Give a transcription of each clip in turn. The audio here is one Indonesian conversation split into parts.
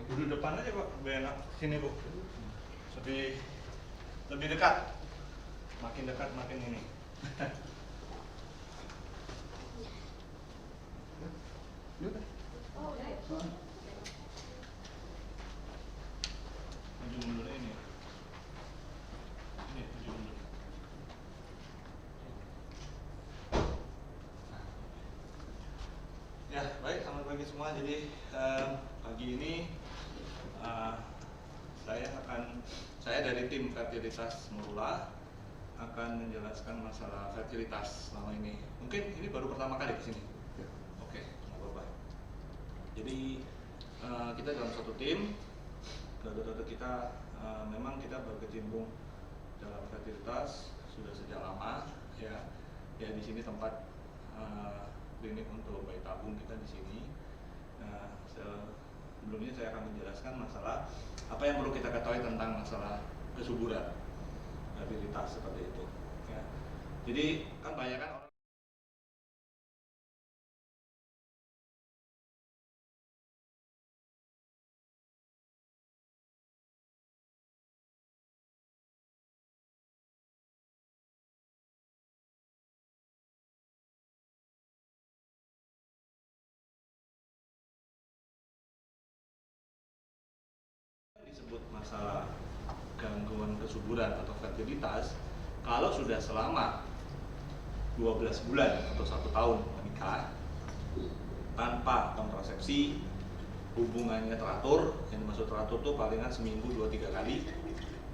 Duduk depan aja Pak, lebih enak. Sini Bu. Lebih dekat. Makin dekat makin ini. Maju mundur ini. Ini maju mundur. Ya, baik, selamat pagi semua. Jadi pagi ini saya dari tim fertilitas Nurullah akan menjelaskan masalah fertilitas selama ini. Mungkin ini baru pertama kali ke sini. Oke, nggak apa-apa. Jadi kita dalam satu tim, data-data kita memang kita berkecimpung dalam fertilitas sudah sejak lama, ya. Ya di sini tempat klinik untuk bayi tabung kita di sini. Sebelumnya saya akan menjelaskan masalah apa yang perlu kita ketahui tentang masalah kesuburan fertilitas seperti itu. Ya. Jadi kan banyak kan orang disebut masalah gangguan kesuburan atau fertilitas kalau sudah selama 12 bulan atau 1 tahun menikah tanpa kontrasepsi, hubungannya teratur, yang dimaksud teratur itu palingan seminggu 2-3 kali,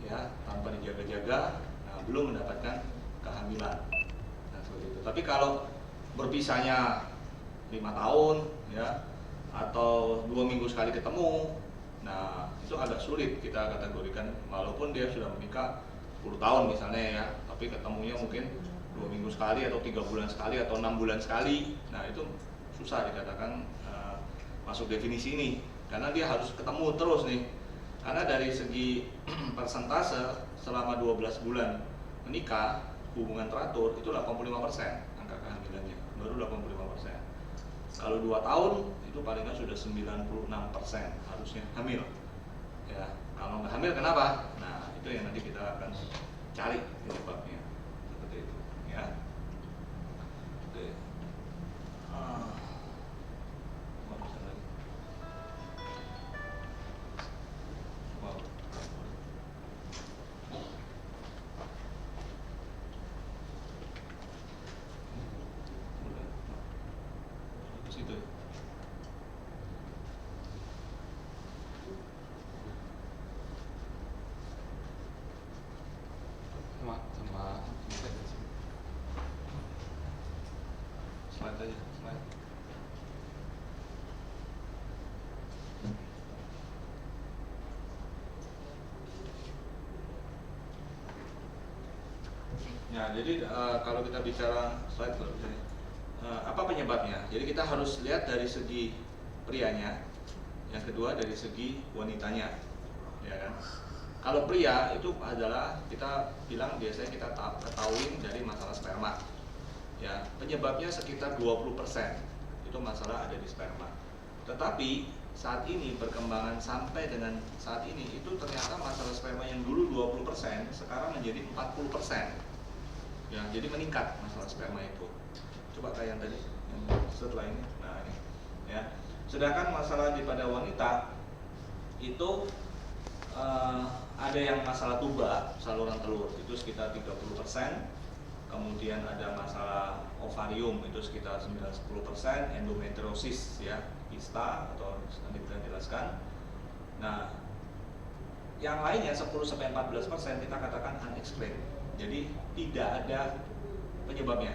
ya, tanpa dijaga-jaga, belum mendapatkan kehamilan. Nah, seperti itu. Tapi kalau berpisahnya 5 tahun, ya, atau 2 minggu sekali ketemu, nah itu agak sulit kita kategorikan, walaupun dia sudah menikah 10 tahun misalnya, ya, tapi ketemunya mungkin 2 minggu sekali atau 3 bulan sekali atau 6 bulan sekali. Nah itu susah dikatakan masuk definisi ini, karena dia harus ketemu terus nih. Karena dari segi persentase selama 12 bulan menikah hubungan teratur itu 85% angka kehamilannya, baru 85%. Kalau 2 tahun itu paling nggak sudah 96% harusnya hamil. Ya, kalau nggak hamil kenapa? Nah itu yang nanti kita akan cari penyebabnya, seperti itu, ya. Oke. Bisa lagi. Wow. Ke situ. Slide aja, slide. Ya, jadi kalau kita bicara slide apa penyebabnya? Jadi kita harus lihat dari segi prianya, yang kedua dari segi wanitanya, ya kan? Kalau pria itu adalah kita bilang biasanya kita ketahui dari masalah sperma. Ya, penyebabnya sekitar 20% itu masalah ada di sperma. Tetapi saat ini perkembangan sampai dengan saat ini itu ternyata masalah sperma yang dulu 20% sekarang menjadi 40%. Ya, jadi meningkat masalah sperma itu. Coba kayak yang tadi, yang setelah ini. Nah, ini. Ya. Sedangkan masalah pada wanita itu ada yang masalah tuba, saluran telur itu sekitar 30%. Kemudian ada masalah ovarium itu sekitar 9-10%, endometriosis, ya, kista atau nanti kita jelaskan. Nah, yang lainnya 10-14% kita katakan unexplained. Jadi tidak ada penyebabnya.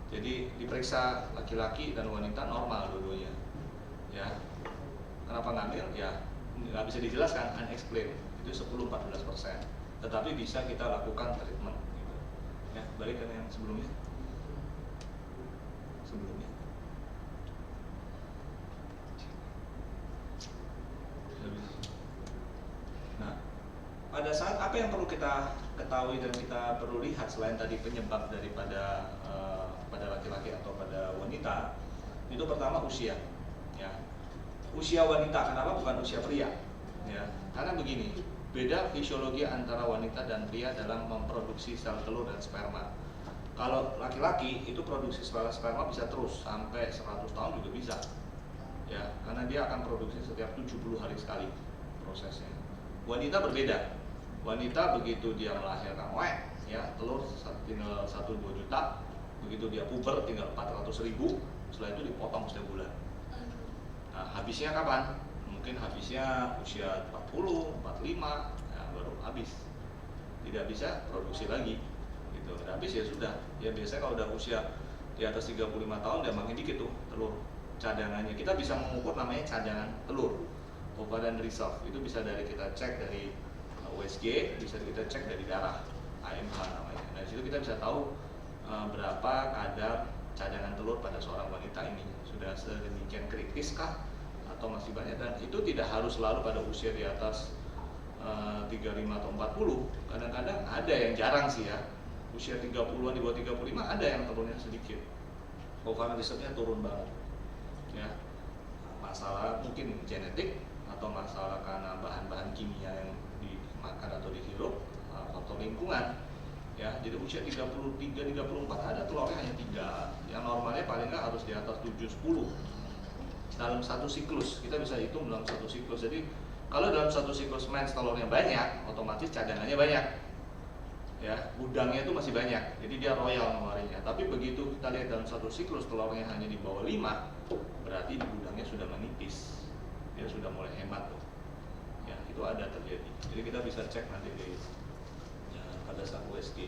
Jadi diperiksa laki-laki dan wanita normal dua-duanya. Ya. Kenapa ngambil? Ya nggak bisa dijelaskan, unexplained. Itu 10-14%. Tetapi bisa kita lakukan treatment. Gitu. Ya, balik ke yang sebelumnya. Nah, pada saat apa yang perlu kita ketahui dan kita perlu lihat selain tadi penyebab daripada pada laki-laki atau pada wanita, itu pertama usia, ya. usia wanita, kenapa bukan usia pria? Ya, karena begini, beda fisiologi antara wanita dan pria dalam memproduksi sel telur dan sperma. Kalau laki-laki itu produksi sperma bisa terus sampai 100 tahun juga bisa. Ya, karena dia akan produksi setiap 70 hari sekali prosesnya. Wanita berbeda. Wanita begitu dia melahirkan, ya, telur tinggal 1-2 juta. Begitu dia puber tinggal 400.000. Setelah itu dipotong setiap bulan. Nah, habisnya kapan? Mungkin habisnya usia 40, 45, ya, baru habis. Tidak bisa produksi lagi. Gitu. Habis ya sudah. Ya biasanya kalau udah usia di atas 35 tahun dia makin dikit tuh telur cadangannya. Kita bisa mengukur namanya cadangan telur, ovarian reserve. Itu bisa dari kita cek dari USG, bisa kita cek dari darah, AMH namanya. Nah, di situ kita bisa tahu berapa kadar cadangan telur pada seorang wanita ini. Sudah sedemikian kritis kah atau masih banyak? Dan itu tidak harus selalu pada usia di atas 35 atau 40. Kadang-kadang ada yang jarang sih ya, usia 30-an, di bawah 35 ada yang telurnya sedikit, ovarian reserve-nya turun banget ya. Masalah mungkin genetik atau masalah karena bahan-bahan kimia yang dimakan atau dihirup, faktor lingkungan ya. Jadi usia 33, 34 ada telurnya hanya 3, yang normalnya paling nggak harus di atas 7, 10 dalam satu siklus. Kita bisa hitung dalam satu siklus. Jadi kalau dalam satu siklus mens telurnya banyak, otomatis cadangannya banyak ya, gudangnya itu masih banyak, jadi dia royal ngeluarinnya. Tapi begitu kita lihat dalam satu siklus telurnya hanya di bawah 5, berarti di gudangnya sudah menipis, dia sudah mulai hemat tuh ya. Itu ada terjadi. Jadi kita bisa cek nanti di ya, pada saat USG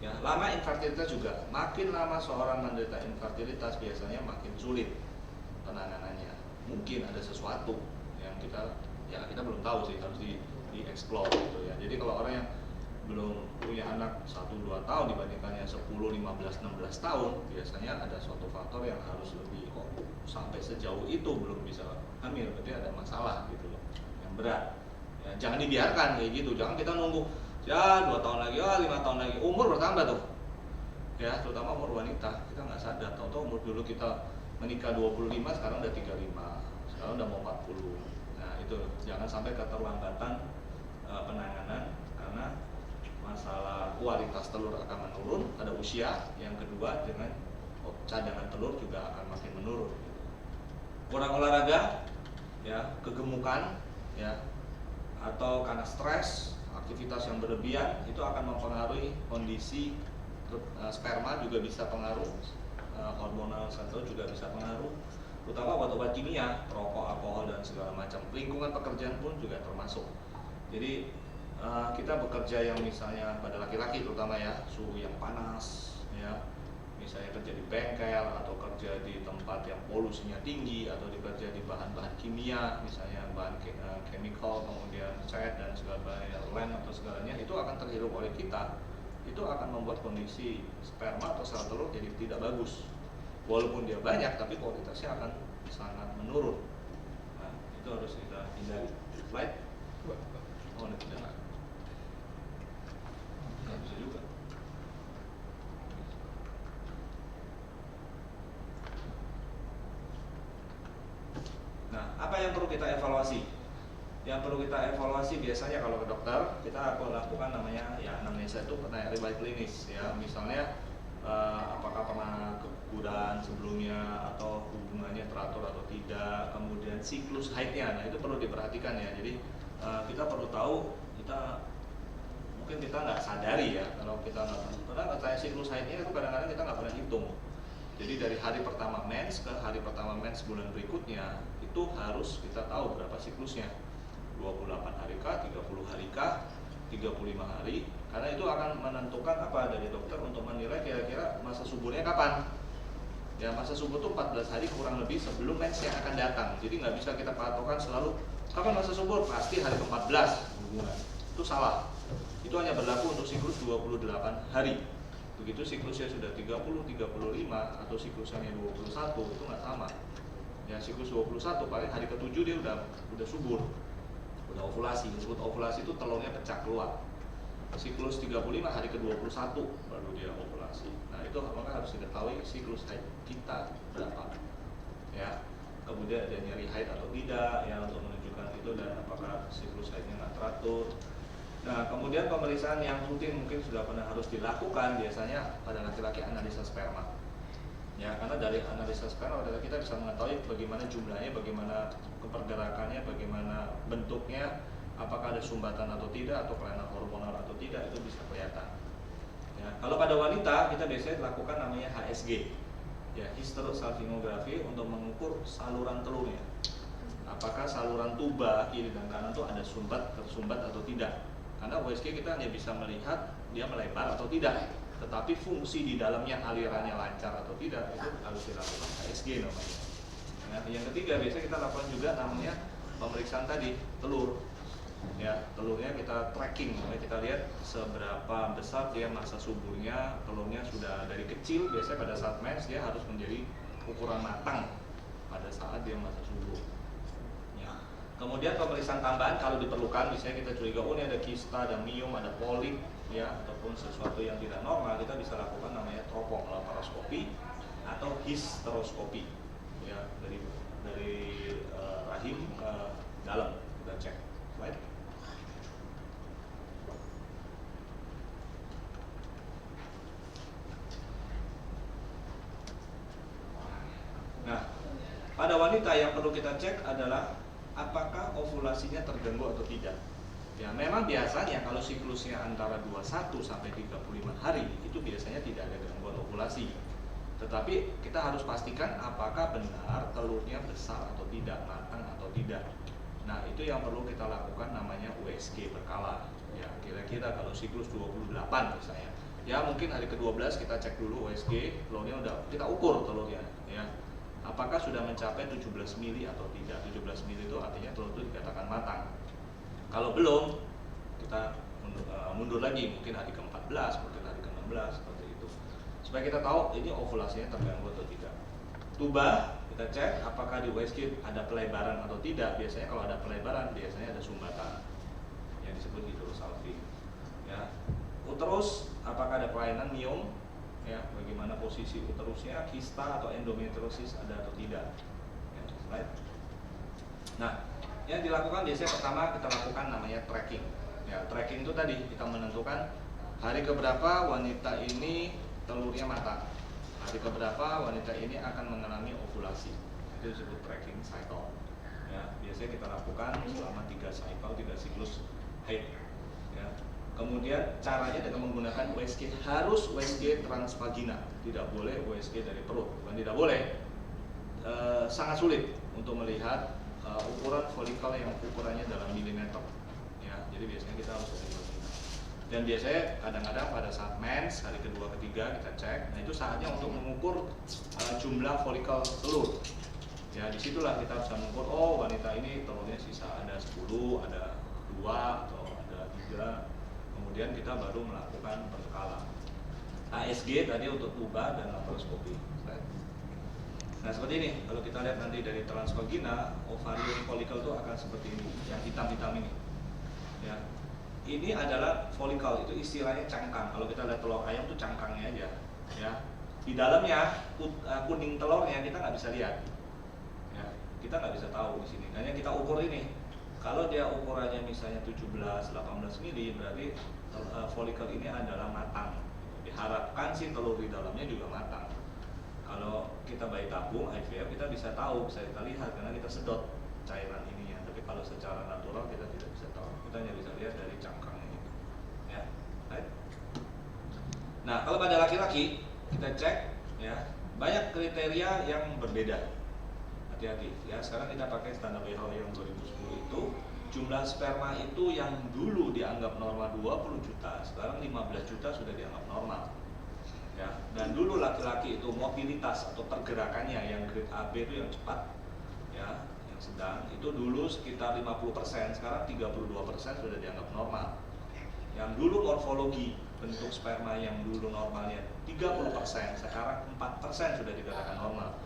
ya. Lama infertilitas juga, makin lama seorang menderita infertilitas biasanya makin sulit penanganannya. Mungkin ada sesuatu yang kita belum tahu sih, harus di-explore gitu ya. Jadi kalau orang yang belum punya anak 1-2 tahun dibandingkan yang 10, 15, 16 tahun, biasanya ada suatu faktor yang harus lebih, kok sampai sejauh itu belum bisa hamil, berarti ada masalah gitu loh, yang berat ya. Jangan dibiarkan kayak gitu, jangan kita nunggu ya 2 tahun lagi, 5 tahun lagi, umur bertambah tuh ya, terutama umur wanita. Kita nggak sadar, tahu-tahu umur dulu kita menikah 25, sekarang udah 35, sekarang udah mau 40. Nah itu jangan sampai keterlambatan penanganan, karena masalah kualitas telur akan menurun pada usia. Yang kedua, dengan cadangan telur juga akan makin menurun. Kurang olahraga ya, kegemukan ya, atau karena stres, aktivitas yang berlebihan, itu akan mempengaruhi kondisi sperma, juga bisa pengaruh hormonal satu, juga bisa pengaruh, terutama obat-obat kimia, rokok, alkohol dan segala macam. Lingkungan pekerjaan pun juga termasuk. Jadi kita bekerja yang misalnya pada laki-laki terutama ya, suhu yang panas ya, misalnya kerja di bengkel atau kerja di tempat yang polusinya tinggi, atau bekerja di bahan-bahan kimia, misalnya bahan chemical, kemudian cat dan segala lem atau segalanya, itu akan terhirup oleh kita. Itu akan membuat kondisi sperma atau sel telur jadi tidak bagus. Walaupun dia banyak, tapi kualitasnya akan sangat menurun. Nah, itu harus kita hindari. Slide. Oh, tidak. Nggak bisa juga. Nah, apa yang perlu kita evaluasi? Yang perlu kita evaluasi biasanya kalau ke dokter, kita lakukan namanya ya, anamnesa itu penanya riwayat klinis ya. Misalnya apakah pernah keguguran sebelumnya atau hubungannya teratur atau tidak, kemudian siklus haidnya. Nah, itu perlu diperhatikan ya. Jadi kita perlu tahu, mungkin kita nggak sadari ya, kalau kita nggak pernah tanya siklus haidnya, itu kadang-kadang kita nggak pernah hitung. Jadi dari hari pertama mens ke hari pertama mens bulan berikutnya, itu harus kita tahu berapa siklusnya, 28 hari kah, 30 hari kah, 35 hari, karena itu akan menentukan apa dari dokter untuk menilai kira-kira masa suburnya kapan. Ya, masa subur itu 14 hari kurang lebih sebelum mens yang akan datang. Jadi nggak bisa kita patokan selalu kapan masa subur, pasti hari ke-14 hubungan. Itu salah. Itu hanya berlaku untuk siklus 28 hari. Begitu siklusnya sudah 30, 35 atau siklusnya 21, itu nggak sama. Ya, siklus 21 paling hari ke-7 dia udah subur, udah ovulasi. Disebut ovulasi itu telurnya pecah keluar. Siklus 35 hari ke-21 baru dia ovulasi. Nah, itu maka harus diketahui siklus haid kita berapa. Ya. kemudian ada nyeri haid atau tidak, ya, untuk menunjukkan itu, dan apakah siklus haidnya nggak teratur. Nah, kemudian pemeriksaan yang rutin mungkin sudah pernah harus dilakukan biasanya pada laki-laki analisa sperma. Ya, karena dari analisa sperma kita bisa mengetahui bagaimana jumlahnya, bagaimana kepergerakannya, bagaimana bentuknya, apakah ada sumbatan atau tidak, atau kelainan hormonal atau tidak, itu bisa kelihatan. Ya, kalau pada wanita kita biasanya lakukan namanya HSG, ya, hysterosalpingografi, untuk mengukur saluran telurnya. Apakah saluran tuba kiri dan kanan itu ada tersumbat atau tidak. Karena USG kita hanya bisa melihat dia melebar atau tidak, tetapi fungsi di dalamnya, alirannya lancar atau tidak, itu harus dilakukan HSG namanya. Nah, yang ketiga biasanya kita lakukan juga namanya pemeriksaan tadi, telur. Ya, telurnya kita tracking, kita lihat seberapa besar dia massa suburnya, telurnya sudah dari kecil, biasanya pada saat mens dia harus menjadi ukuran matang pada saat dia massa subur. Kemudian pemeriksaan tambahan kalau diperlukan, misalnya kita curiga ini ada kista, ada miom, ada polip, ya, ataupun sesuatu yang tidak normal, kita bisa lakukan namanya tropomelaparoskopi atau histeroskopi, ya, dari rahim ke dalam kita cek. Slide. Nah, pada wanita yang perlu kita cek adalah apakah ovulasinya terganggu atau tidak. Ya, memang biasanya kalau siklusnya antara 21 sampai 35 hari itu biasanya tidak ada gangguan ovulasi. Tetapi kita harus pastikan apakah benar telurnya besar atau tidak, matang atau tidak. Nah, itu yang perlu kita lakukan namanya USG berkala. Ya, kira-kira kalau siklus 28 misalnya, ya mungkin hari ke-12 kita cek dulu USG, telurnya udah kita ukur telurnya, ya. Apakah sudah mencapai 17 mili atau tidak. 17 mili itu artinya telur itu dikatakan matang. Kalau belum, kita mundur lagi, mungkin hari ke-14, mungkin hari ke-16, seperti itu, supaya kita tahu ini ovulasinya terganggu atau tidak. Tuba kita cek apakah di USG ada pelebaran atau tidak. Biasanya kalau ada pelebaran, biasanya ada sumbatan yang disebut hidrosalping, ya. Uterus, apakah ada kelainan miom, ya, bagaimana posisi uterusnya, kista atau endometriosis ada atau tidak, ya, slide. Nah, yang dilakukan biasanya pertama kita lakukan namanya tracking. Ya, tracking itu tadi kita menentukan hari keberapa wanita ini telurnya matang, hari keberapa wanita ini akan mengalami ovulasi, itu disebut tracking cycle. Ya, biasanya kita lakukan selama 3 cycle, 3 siklus haid. Ya. Kemudian caranya dengan menggunakan USG, harus USG transvagina, tidak boleh USG dari perut, bukan tidak boleh, sangat sulit untuk melihat ukuran folikel yang ukurannya dalam milimeter, ya. Jadi biasanya kita harus transvagina. Dan biasanya kadang-kadang pada saat mens hari kedua ketiga kita cek, nah itu saatnya untuk mengukur jumlah folikel telur. Ya, disitulah kita bisa mengukur, oh wanita ini telurnya sisa ada 10, ada 2 atau ada 3. Kemudian kita baru melakukan berkala. ASG tadi untuk tuba dan laparoskopi. Nah, seperti ini. Kalau kita lihat nanti dari transvagina, ovarium folikel itu akan seperti ini, yang hitam-hitam ini. Ya. Ini adalah folikel, itu istilahnya cangkang. Kalau kita lihat telur ayam itu cangkangnya aja, ya. Di dalamnya kuning telurnya kita nggak bisa lihat. Ya, kita nggak bisa tahu di sini. Hanya kita ukur ini. Kalau dia ukurannya misalnya 17-18 mili, berarti folikel ini adalah matang. Diharapkan sih telur di dalamnya juga matang. Kalau kita bayi tabung IVF kita bisa tahu, bisa kita lihat karena kita sedot cairan ininya. Tapi kalau secara natural kita tidak bisa tahu. Kita hanya bisa lihat dari cangkang ini. Ya. Nah, kalau pada laki-laki kita cek, ya, banyak kriteria yang berbeda. Hati-hati, ya. Sekarang kita pakai standar WHO yang 2010 itu, jumlah sperma itu yang dulu dianggap normal 20 juta, sekarang 15 juta sudah dianggap normal. Ya, dan dulu laki-laki itu mobilitas atau pergerakannya yang grade AB itu yang cepat, ya, yang sedang, itu dulu sekitar 50%, sekarang 32% sudah dianggap normal. Yang dulu morfologi bentuk sperma yang dulu normalnya 30%, sekarang 4% sudah dikatakan normal.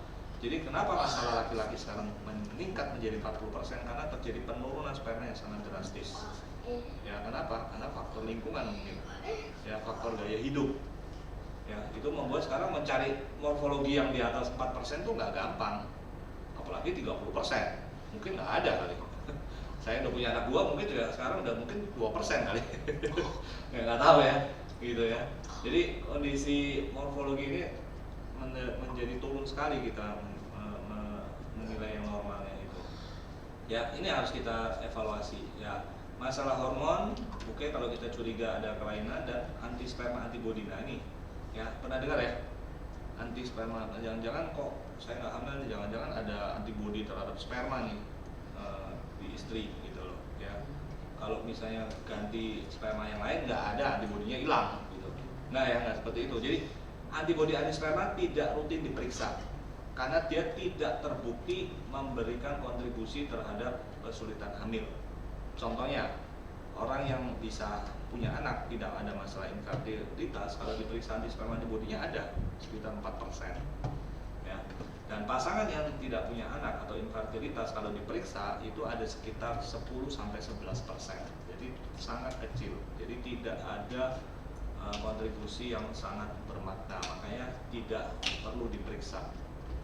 Jadi kenapa masalah laki-laki sekarang meningkat menjadi 40%? Karena terjadi penurunan sperma yang sangat drastis. Ya, kenapa? Karena faktor lingkungan mungkin. Ya, faktor gaya hidup. Ya, itu membuat sekarang mencari morfologi yang di atas 4% itu nggak gampang. apalagi 30%, mungkin nggak ada kali. Saya udah punya anak 2, mungkin juga sekarang udah mungkin 2% kali. nggak tahu ya, gitu ya. Jadi kondisi morfologi ini menjadi turun sekali kita menilai yang normalnya itu. Ya, ini harus kita evaluasi ya. Masalah hormon, oke, kalau kita curiga ada kelainan, dan anti sperma antibody. Nah ini ya, pernah dengar ya, anti sperma, jangan-jangan kok saya nggak hamil nih, jangan-jangan ada antibody terhadap sperma nih di istri gitu loh ya. Kalau misalnya ganti sperma yang lain nggak ada, antibodinya hilang gitu. Nah ya, nggak seperti itu. Jadi antibody anti sperma tidak rutin diperiksa karena dia tidak terbukti memberikan kontribusi terhadap kesulitan hamil. Contohnya, orang yang bisa punya anak tidak ada masalah infertilitas, kalau diperiksa anti sperma antibody-nya ada sekitar 4%. Ya. Dan pasangan yang tidak punya anak atau infertilitas kalau diperiksa itu ada sekitar 10-11%. Jadi sangat kecil. Jadi tidak ada kontribusi yang sangat bermakna, makanya tidak perlu diperiksa.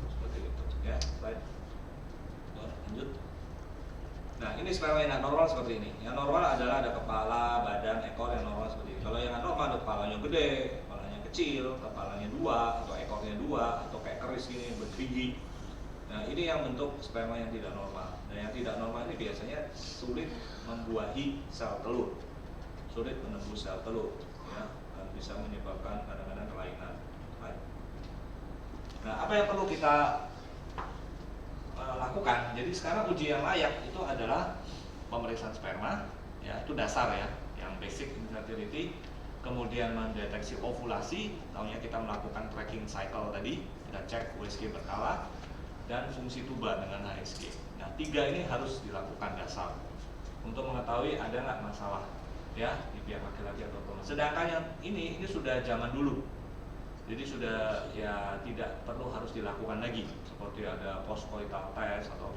Seperti itu ya. Baik. Lanjut. Nah, ini sperma yang normal seperti ini. Yang normal adalah ada kepala, badan, ekor yang normal seperti ini. Kalau yang normal ada kepalanya gede, kepalanya kecil, kepalanya 2 atau ekornya 2 atau kayak keris gini bergerigi. Nah, ini yang bentuk sperma yang tidak normal. Dan yang tidak normal ini biasanya sulit membuahi sel telur, sulit menembus sel telur, ya, dan bisa menyebabkan kadang-kadang kelainan. Nah, apa yang perlu kita lakukan? Jadi sekarang uji yang layak itu adalah pemeriksaan sperma, ya itu dasar ya, yang basic infertility. Kemudian mendeteksi ovulasi, tahunya kita melakukan tracking cycle tadi, kita cek USG berkala, dan fungsi tuba dengan HSG. Nah, 3 ini harus dilakukan dasar untuk mengetahui ada nggak masalah ya di pihak laki-laki atau perempuan. Sedangkan yang ini sudah zaman dulu. Jadi sudah ya tidak perlu harus dilakukan lagi, seperti ada postcoital test atau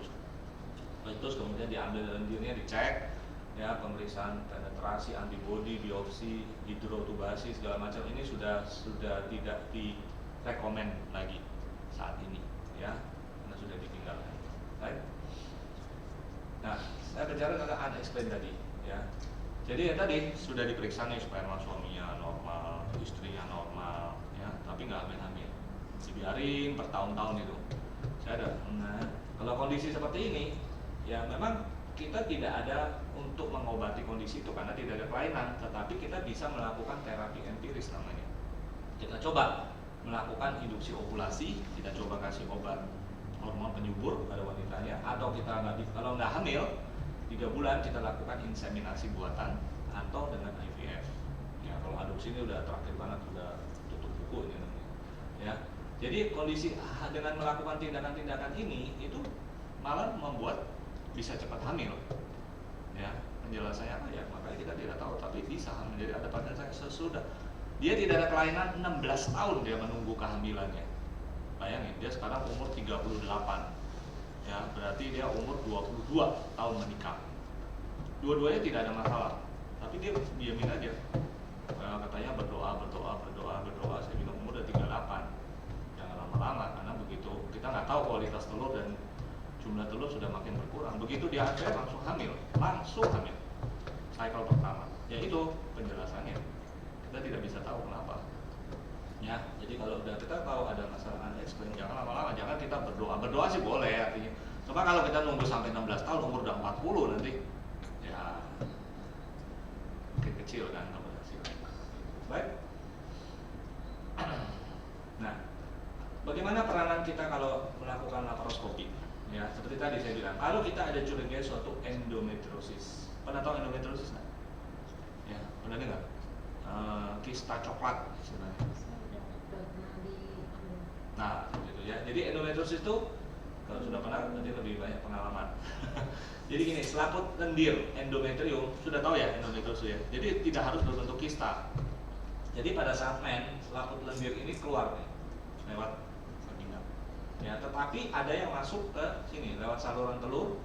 terus kemudian diambil lendirnya dicek, ya pemeriksaan penetrasi, antibody, biopsi, hidrotubasi segala macam ini sudah tidak direkomend lagi saat ini, ya karena sudah ditinggalkan. Right? Nah, saya bicara tentang unexplained tadi, ya. Jadi ya tadi sudah diperiksa nih sperma suaminya normal, istrinya normal, ya, tapi nggak hamil-hamil, dibiarin bertahun-tahun itu. Saya ada. Nah, kalau kondisi seperti ini, ya memang kita tidak ada untuk mengobati kondisi itu karena tidak ada kelainan, tetapi kita bisa melakukan terapi empiris namanya. Kita coba melakukan induksi ovulasi, kita coba kasih obat hormon penyubur pada wanitanya, atau kita kalau nggak hamil 3 bulan kita lakukan inseminasi buatan atau dengan IVF. Ya, kalau adopsi ini udah terakhir banget, udah tutup buku ini namanya. Ya. Jadi kondisi dengan melakukan tindakan-tindakan ini itu malah membuat bisa cepat hamil. Ya, penjelasannya apa ya? Makanya kita tidak tahu, tapi bisa hamil. Jadi ada pasien saya sesudah dia tidak ada kelainan 16 tahun dia menunggu kehamilannya. Bayangin, dia sekarang umur 38. Ya, berarti dia umur 22 tahun menikah. Dua-duanya tidak ada masalah, tapi dia diamin aja. Katanya berdoa. Saya bilang umur udah 38, jangan lama-lama, karena begitu kita nggak tahu kualitas telur dan jumlah telur sudah makin berkurang. Begitu dia akhirnya langsung hamil. Cycle pertama. Ya itu penjelasannya. Kita tidak bisa tahu kenapa. Ya, jadi kalau udah kita tahu ada masalah unexplained, jangan lama-lama, jangan kita berdoa. Berdoa sih boleh artinya. Cuma kalau kita nunggu sampai 16 tahun, umur udah 40 nanti, ya mungkin kecil kan hasil. Baik. Nah, bagaimana peranan kita kalau melakukan laparoskopi? Ya, seperti tadi saya bilang, kalau kita ada curiga suatu endometriosis. Pernah tahu endometriosis nggak? Ya, pernah dengar? Kista coklat sebenarnya. Nah, gitu ya. Jadi endometriosis itu kalau sudah pernah nanti lebih banyak pengalaman. Jadi gini, selaput lendir endometrium, sudah tahu ya endometriosis ya. Jadi tidak harus berbentuk kista. Jadi pada saat selaput lendir ini keluar nih, lewat vagina. Ya, tetapi ada yang masuk ke sini lewat saluran telur,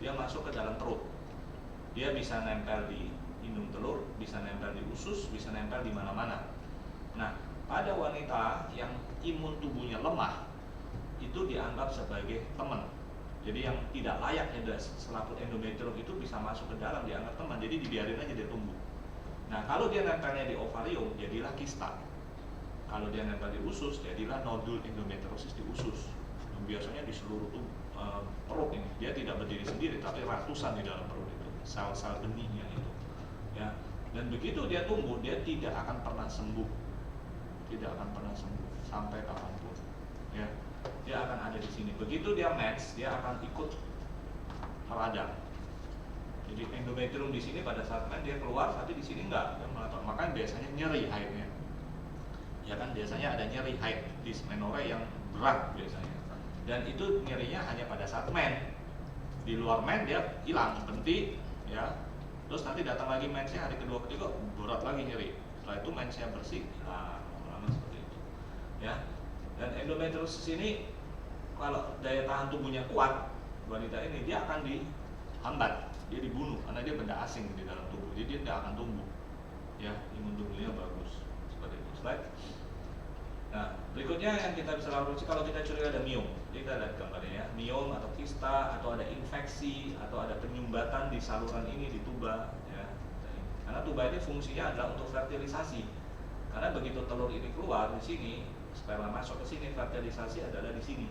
dia masuk ke dalam perut. Dia bisa nempel di indung telur, bisa nempel di usus, bisa nempel di mana-mana. Nah, pada wanita yang imun tubuhnya lemah itu dianggap sebagai teman. Jadi yang tidak layak ada selaput endometrium itu bisa masuk ke dalam, dianggap teman, jadi dibiarin aja dia tumbuh. Nah kalau dia nempelnya di ovarium, jadilah kista. Kalau dia nempel di usus, jadilah nodul endometriosis di usus. Biasanya di seluruh perut ini, dia tidak berdiri sendiri, tapi ratusan di dalam perut itu, sel-sel benihnya itu. Ya, dan begitu dia tumbuh, dia tidak akan pernah sembuh, tidak akan pernah sembuh sampai kapanpun. Ya, dia akan ada di sini. Begitu dia mens, dia akan ikut meradang. Jadi endometrium di sini pada saat mens dia keluar, tapi di sini enggak. Makanya biasanya nyeri haidnya. Ya kan biasanya ada nyeri haid dysmenorrhea yang berat biasanya. Dan itu nyerinya hanya pada saat men. Di luar men dia hilang, berhenti, ya. Terus nanti datang lagi mensnya hari kedua ketiga berat lagi nyeri. Setelah itu mensnya bersih, nah lama seperti itu. Ya. Dan endometriosis ini kalau daya tahan tubuhnya kuat, wanita ini dia akan dihambat, dia dibunuh karena dia benda asing di dalam tubuh. Jadi dia tidak akan tumbuh. Ya, imun tubuhnya bagus. Seperti itu. Slide. Nah, berikutnya yang kita bisa lakukan kalau kita curiga ada miom, kita lihat gambarnya ya, miom atau kista atau ada infeksi atau ada penyumbatan di saluran ini di tuba, ya. Karena tuba ini fungsinya adalah untuk fertilisasi. Karena begitu telur ini keluar di sini, sperma masuk ke sini, fertilisasi adalah di sini.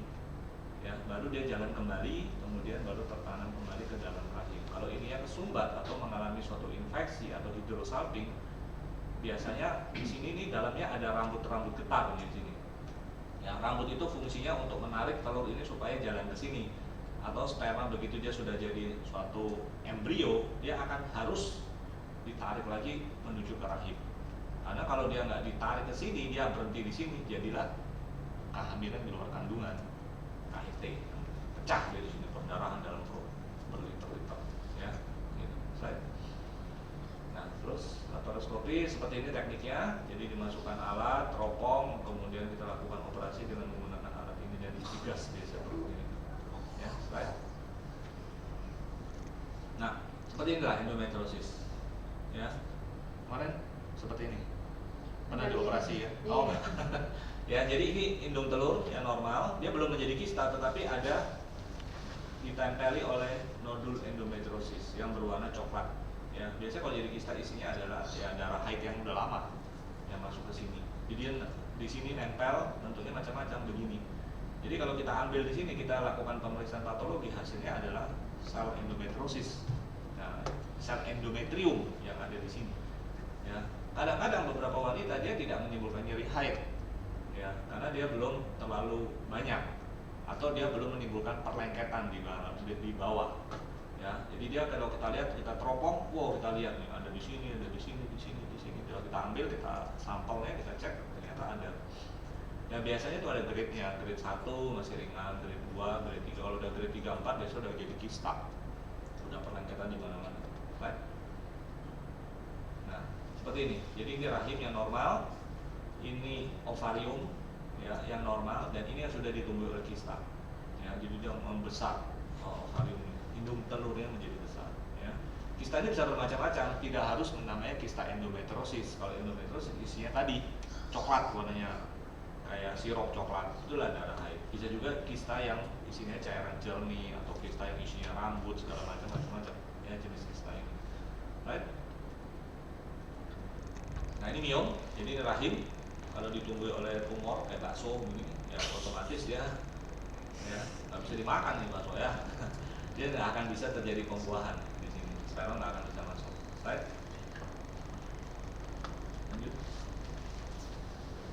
Ya, baru dia jalan kembali, kemudian baru tertanam kembali ke dalam rahim. Kalau ini yang kesumbat atau mengalami suatu infeksi atau hidrosalping, biasanya di sini nih dalamnya ada rambut-rambut getar di sini. Ya, rambut itu fungsinya untuk menarik telur ini supaya jalan ke sini. Atau sperma begitu dia sudah jadi suatu embrio, dia akan harus ditarik lagi menuju ke rahim. Karena kalau dia nggak ditarik ke sini, dia berhenti di sini, jadilah kehamilan di luar kandungan, KHT, pecah dari sini, perdarahan dalam perut berliter-liter. Ya, gitu. Slide. Nah, terus laparoskopi seperti ini tekniknya. Jadi dimasukkan alat, teropong, kemudian kita lakukan operasi dengan menggunakan alat ini dan digas biasa perut ini. Ya, slide. Nah, seperti inilah endometriosis. Ya, kemarin seperti ini. Pernah dioperasi ya? Oh, ya. Jadi ini indung telur yang normal, dia belum menjadi kista, tetapi ada ditempeli oleh nodul endometriosis yang berwarna coklat. Ya, biasanya kalau jadi kista isinya adalah ya darah haid yang udah lama yang masuk ke sini. Jadi di sini nempel, bentuknya macam-macam begini. Jadi kalau kita ambil di sini, kita lakukan pemeriksaan patologi, hasilnya adalah sel endometriosis. Nah, sel endometrium yang ada di sini. Ya, kadang-kadang beberapa wanita dia tidak menimbulkan nyeri haid, ya, karena dia belum terlalu banyak atau dia belum menimbulkan perlengketan di bawah. Ya, jadi dia kalau kita lihat, kita teropong, wow, kita lihat nih ada di sini, ada di sini, di sini, di sini. Kalau kita ambil, kita sampelnya, kita cek, ternyata ada. Ya biasanya itu ada grade-nya, grade 1 masih ringan, grade 2, grade 3. Kalau udah grade 3, 4 biasanya udah jadi kista, udah perlengketan di mana-mana. Right? Nah, seperti ini. Jadi ini rahim yang normal, ini ovarium ya yang normal, dan ini yang sudah ditumbuhi oleh kista. Ya, jadi dia membesar ovarium ini. Indung telurnya menjadi besar. Ya. Kista ini bisa bermacam-macam, tidak harus namanya kista endometriosis. Kalau endometriosis isinya tadi coklat warnanya, kayak sirup coklat, itulah darah haid. Bisa juga kista yang isinya cairan jernih atau kista yang isinya rambut segala macam-macam ya jenis kista ini. Right? Nah ini miom, jadi ini rahim. Kalau ditumbuhi oleh tumor kayak bakso begini, ya otomatis dia ya nggak bisa dimakan nih bakso ya. Dia nggak akan bisa terjadi pembuahan di sini, sperma nggak akan bisa masuk. Right? Lanjut.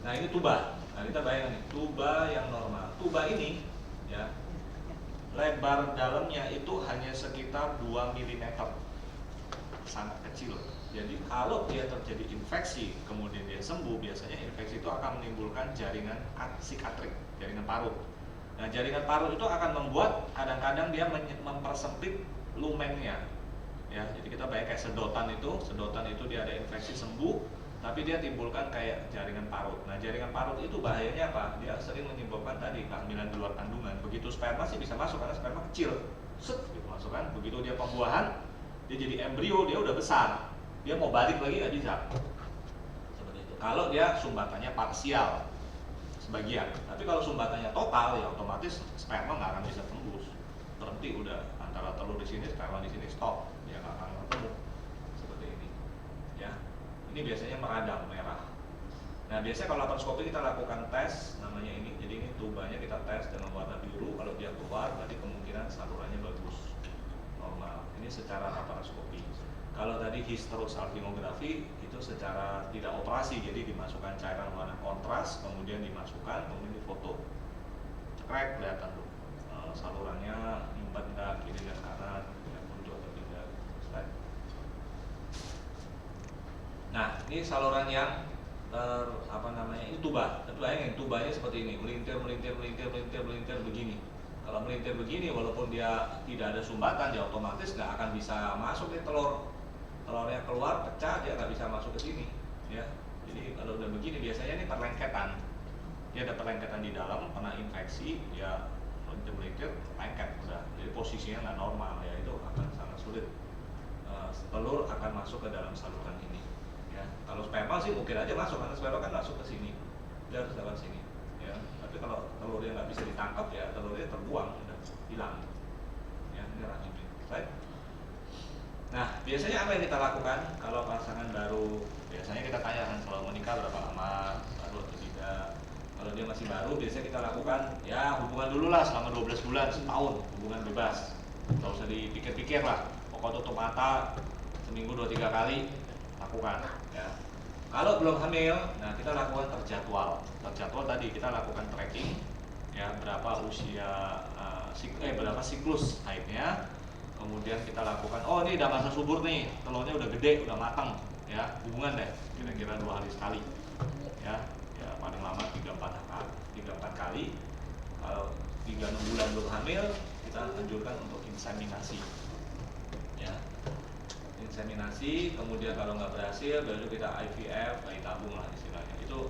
Nah ini tuba. Nah kita bayangkan nih, tuba yang normal. Tuba ini ya lebar dalamnya itu hanya sekitar 2 mm, sangat kecil. Jadi kalau dia terjadi infeksi kemudian dia sembuh, biasanya infeksi itu akan menimbulkan jaringan sikatrik, jaringan parut. Nah, jaringan parut itu akan membuat kadang-kadang dia mempersempit lumennya. Ya, jadi kita bayangkan kayak sedotan itu dia ada infeksi sembuh, tapi dia timbulkan kayak jaringan parut. Nah, jaringan parut itu bahayanya apa? Dia sering menimbulkan tadi kehamilan di luar kandungan. Begitu sperma sih bisa masuk karena sperma kecil, set gitu masuk kan. Begitu dia pembuahan, dia jadi embrio, dia udah besar. Dia mau balik lagi nggak bisa. Seperti itu. Kalau dia sumbatannya parsial, sebagian. Tapi kalau sumbatannya total ya otomatis sperma nggak akan bisa tembus. berhenti, udah antara telur di sini, sperma di sini, stop, dia nggak akan ketemu seperti ini. Ya, ini biasanya meradang merah. Nah, biasanya kalau laparoskopi kita lakukan tes namanya ini. Jadi ini tubanya kita tes dengan warna biru. Kalau dia keluar, berarti kemungkinan salurannya bagus, normal. Ini secara laparoskopi. Kalau tadi histerosalpingografi itu secara tidak operasi, jadi dimasukkan cairan warna kontras, kemudian dimasukkan, kemudian difoto, cekrek, kelihatan tuh salurannya nyumbat nggak, kiri dan kanan, ya, muncul atau tidak. Nah, ini saluran yang ini tuba. Tentu bayangin tubanya seperti ini, melintir begini. Kalau melintir begini, walaupun dia tidak ada sumbatan, dia otomatis nggak akan bisa masuk nih telurnya keluar, pecah, dia nggak bisa masuk ke sini. Ya, jadi kalau udah begini biasanya ini perlengketan. Dia ada perlengketan di dalam, kena infeksi, ya melintir, lengket udah. Jadi posisinya nggak normal, ya itu akan sangat sulit. Telur akan masuk ke dalam saluran ini. Ya, kalau sperma sih mungkin aja masuk, karena sperma kan masuk ke sini, dia harus lewat sini. Ya, tapi kalau telurnya nggak bisa ditangkap, ya telurnya terbuang, udah hilang. Ya, ini rahimnya. Baik. Nah, biasanya apa yang kita lakukan kalau pasangan baru? Biasanya kita tanyakan kalau menikah berapa lama, baru atau tidak. Kalau dia masih baru, biasanya kita lakukan ya hubungan dulu lah selama 12 bulan, setahun, hubungan bebas. Nggak usah dipikir-pikir lah. Pokok tutup mata, seminggu 2-3 kali lakukan. Ya. Kalau belum hamil, nah kita lakukan terjadwal. Terjadwal tadi kita lakukan tracking, ya berapa usia, berapa siklus haidnya. Kemudian kita lakukan, oh ini udah masa subur nih, telurnya udah gede, udah matang, ya hubungan deh, kira-kira 2 hari sekali, ya paling lama 3-4 kali. Kalau 3-6 bulan belum hamil, kita anjurkan untuk inseminasi, ya inseminasi. Kemudian kalau nggak berhasil, baru kita IVF, bayi tabung lah istilahnya. Itu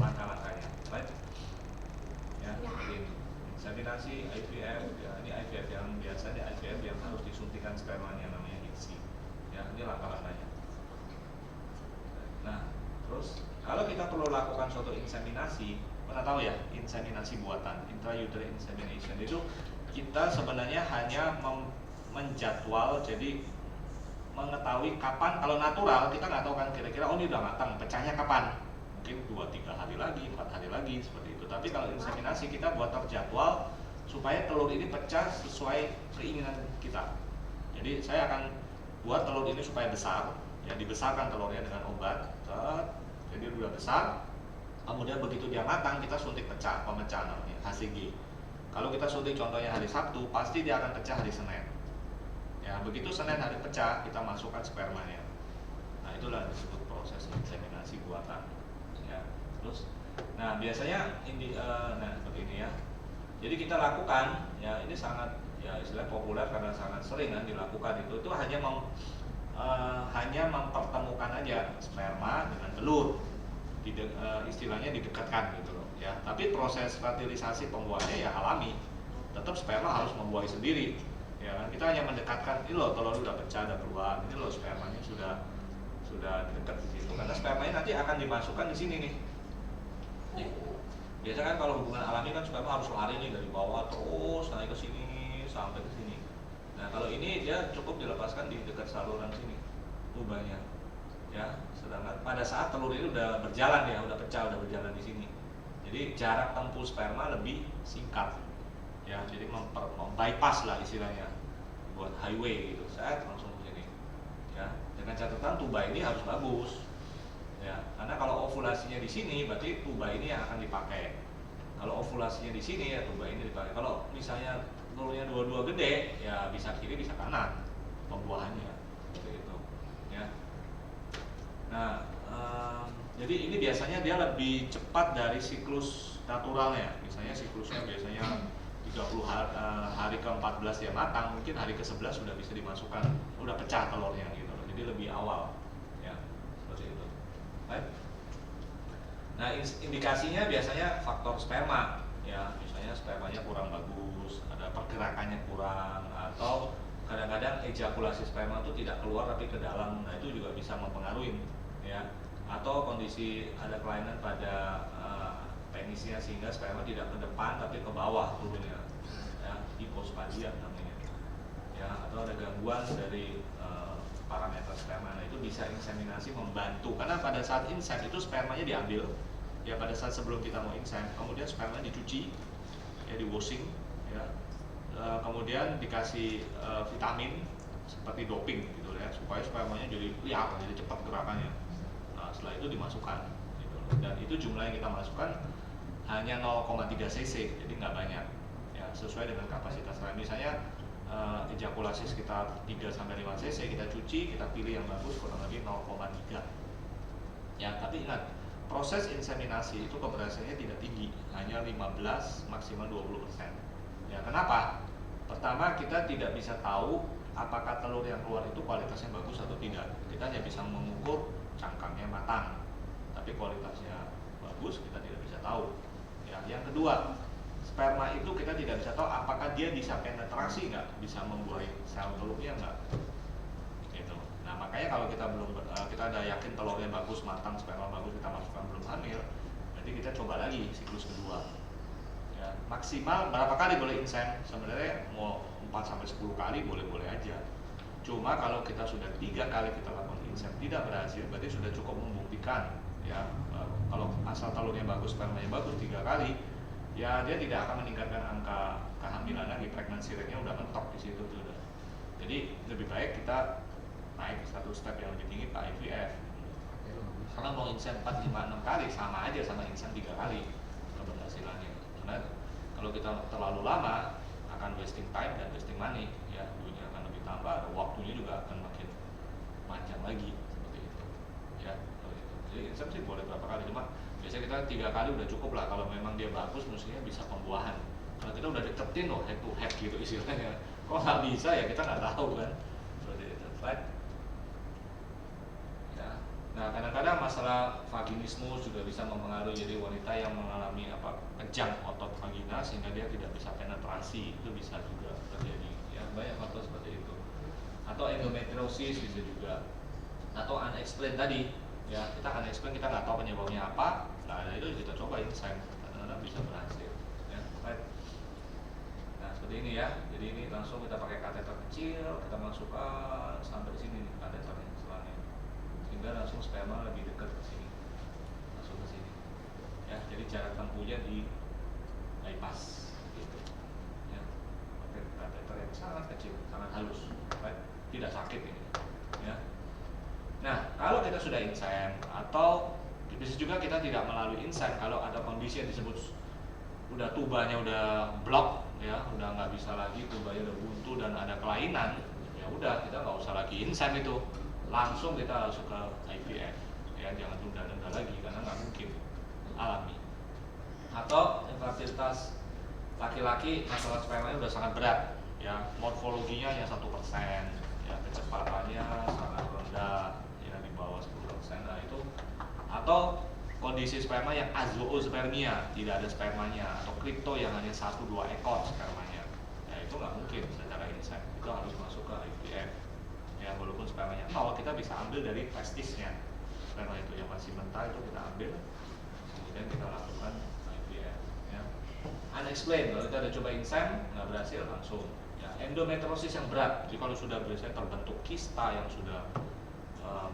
langkah-langkahnya, right? Ya, seperti ini. Inseminasi, IVF, ya ini IVF yang biasa, ini IVF yang harus disuntikan spermanya, namanya ICSI. Ya, ini langkah-langkahnya. Nah, terus kalau kita perlu lakukan suatu inseminasi, pernah tahu ya, inseminasi buatan, intrauterine insemination, itu kita sebenarnya hanya menjadwal, jadi mengetahui kapan. Kalau natural kita nggak tahu kan kira-kira oh ini udah matang, pecahnya kapan, mungkin 2-3 hari lagi, 4 hari lagi, seperti itu. Tapi kalau inseminasi kita buat terjadwal supaya telur ini pecah sesuai keinginan kita. Jadi saya akan buat telur ini supaya besar, ya dibesarkan telurnya dengan obat, jadi udah besar. Kemudian begitu dia matang kita suntik pemecah namanya HCG. Kalau kita suntik contohnya hari Sabtu, pasti dia akan pecah hari Senin. Ya begitu Senin hari pecah, kita masukkan spermanya. Nah itulah disebut proses inseminasi buatan. Ya terus, nah biasanya nah seperti ini ya. Jadi kita lakukan, ya ini sangat ya istilah populer karena sangat sering kan dilakukan itu hanya mempertemukan aja sperma dengan telur, istilahnya didekatkan gitu loh ya. Tapi proses fertilisasi pembuahannya ya alami, tetap sperma harus membuahi sendiri ya kan. Kita hanya mendekatkan, ini loh telur udah pecah, udah keluar, ini loh spermanya sudah dekat di situ, karena spermanya nanti akan dimasukkan di sini nih. Biasa kan kalau hubungan alami kan sperma harus lari nih dari bawah terus naik ke sini sampai ke sini. Nah kalau ini dia cukup dilepaskan di dekat saluran sini tubanya, ya. Sedangkan pada saat telur ini udah berjalan ya, udah pecah, udah berjalan di sini. Jadi jarak tempuh sperma lebih singkat, ya. Jadi bypass lah istilahnya, buat highway gitu. Saya langsung ke sini, ya. Dengan catatan tuba ini harus bagus, ya. Karena kalau ovulasinya di sini, berarti tuba ini yang akan dipakai. Kalau ovulasinya di sini, ya tuba ini dipakai. Kalau misalnya telurnya dua-dua gede, ya bisa kiri bisa kanan pembuahannya, seperti itu ya. Nah jadi ini biasanya dia lebih cepat dari siklus naturalnya. Misalnya siklusnya biasanya 30 hari ke-14 dia matang, mungkin hari ke-11 sudah bisa dimasukkan, udah pecah telurnya gitu. Jadi lebih awal ya, seperti itu. Baik. Nah indikasinya biasanya faktor sperma ya, misalnya spermanya kurang bagus, ada pergerakannya kurang, atau kadang-kadang ejakulasi sperma itu tidak keluar tapi ke dalam. Nah itu juga bisa mempengaruhi ya. Atau kondisi ada kelainan pada penisnya sehingga sperma tidak ke depan tapi ke bawah turunnya ya. hipospadia namanya, ya, atau ada gangguan dari parameter sperma. Nah, itu bisa inseminasi membantu, karena pada saat insen itu spermanya diambil, ya, pada saat sebelum kita mau insen, kemudian sperma dicuci, ya, di washing, ya, kemudian dikasih vitamin seperti doping gitu ya, supaya spermanya jadi liar, jadi cepat gerakannya. Nah, setelah itu dimasukkan gitu. Dan itu jumlah yang kita masukkan hanya 0,3 cc, jadi nggak banyak, ya, sesuai dengan kapasitas rem. Misalnya ejakulasi sekitar 3-5 cc, kita cuci, kita pilih yang bagus kurang lebih 0,3, ya. Tapi ingat, proses inseminasi itu keberhasilannya tidak tinggi, hanya 15 maksimal 20%. Ya, kenapa? Pertama, kita tidak bisa tahu apakah telur yang keluar itu kualitasnya bagus atau tidak. Kita hanya bisa mengukur cangkangnya matang, tapi kualitasnya bagus kita tidak bisa tahu. Ya, yang kedua, sperma itu kita tidak bisa tahu apakah dia bisa penetrasi nggak, bisa membuahi sel telurnya nggak, gitu. Nah, makanya kalau kita belum kita udah yakin telurnya bagus, matang, sperma bagus, kita masukkan belum hamil, berarti kita coba lagi siklus kedua. Ya, maksimal berapa kali boleh insen? Sebenarnya mau 4-10 kali boleh-boleh aja. Cuma kalau kita sudah 3 kali kita lakukan insen tidak berhasil, berarti sudah cukup membuktikan, ya, kalau asal telurnya bagus, spermanya bagus 3 kali, ya, dia tidak akan meningkatkan angka kehamilan lagi, pregnancy rate-nya udah mentok di situ tuh. Jadi lebih baik kita naik satu step yang lebih tinggi ke IVF. Karena mau insen 4-5-6 kali sama aja sama insen 3 kali keberhasilannya. Karena kalau kita terlalu lama akan wasting time dan wasting money, ya, duitnya akan lebih tambah, waktunya juga akan makin panjang lagi, seperti itu, ya. Jadi insen sih boleh berapa kali, cuma biasanya kita 3 kali udah cukup lah. Kalau memang dia bagus, mestinya bisa pembuahan. Kalau kita udah deketin loh, head to head gitu istilahnya, kok nggak bisa, ya kita nggak tahu kan, seperti itu, right? Ya. Nah, kadang-kadang masalah vaginismus juga bisa mempengaruhi. Jadi wanita yang mengalami kejang otot vagina sehingga dia tidak bisa penetrasi, itu bisa juga terjadi, ya, banyak faktor seperti itu. Atau endometriosis bisa juga, atau unexplained tadi, ya, kita unexplained, kita nggak tahu penyebabnya apa. Nah, itu kita coba insen, kadang-kadang bisa berhasil, ya, right? Nah, seperti ini ya. Jadi ini langsung kita pakai kateter kecil, kita masukkan sampai sini nih kateternya, selangnya, sehingga langsung sperma lebih dekat ke sini, masuk ke sini, ya. Jadi jarak tempuhnya di bypass, gitu, ya. Pakai kateter yang sangat kecil, sangat halus, right? Tidak sakit ini, ya. Nah, kalau kita sudah insen, atau bisa juga kita tidak melalui insen, kalau ada kondisi yang disebut udah tubanya udah blok, ya, udah nggak bisa lagi, tubanya udah buntu dan ada kelainan, ya udah kita nggak usah lagi insen, itu langsung kita masuk ke IVF, ya, jangan tunda-tunda lagi karena nggak mungkin alami. Atau infertilitas laki-laki, masalah spermanya udah sangat berat, ya, morfologinya hanya 1%, ya, kecepatannya sangat rendah, ya, di bawah 10%. Nah, itu, atau kondisi sperma yang azoospermia, tidak ada spermanya, atau kripto yang hanya 1-2 ekor spermanya, ya, itu nggak mungkin secara insen, itu harus masuk ke IVF, ya. Walaupun spermanya 0, kita bisa ambil dari testisnya, sperma itu yang masih mentah itu kita ambil, kemudian kita lakukan IVF, ya. Unexplained, kalau kita ada coba insen nggak berhasil, langsung, ya. Endometriosis yang berat, jadi kalau sudah biasanya terbentuk kista yang sudah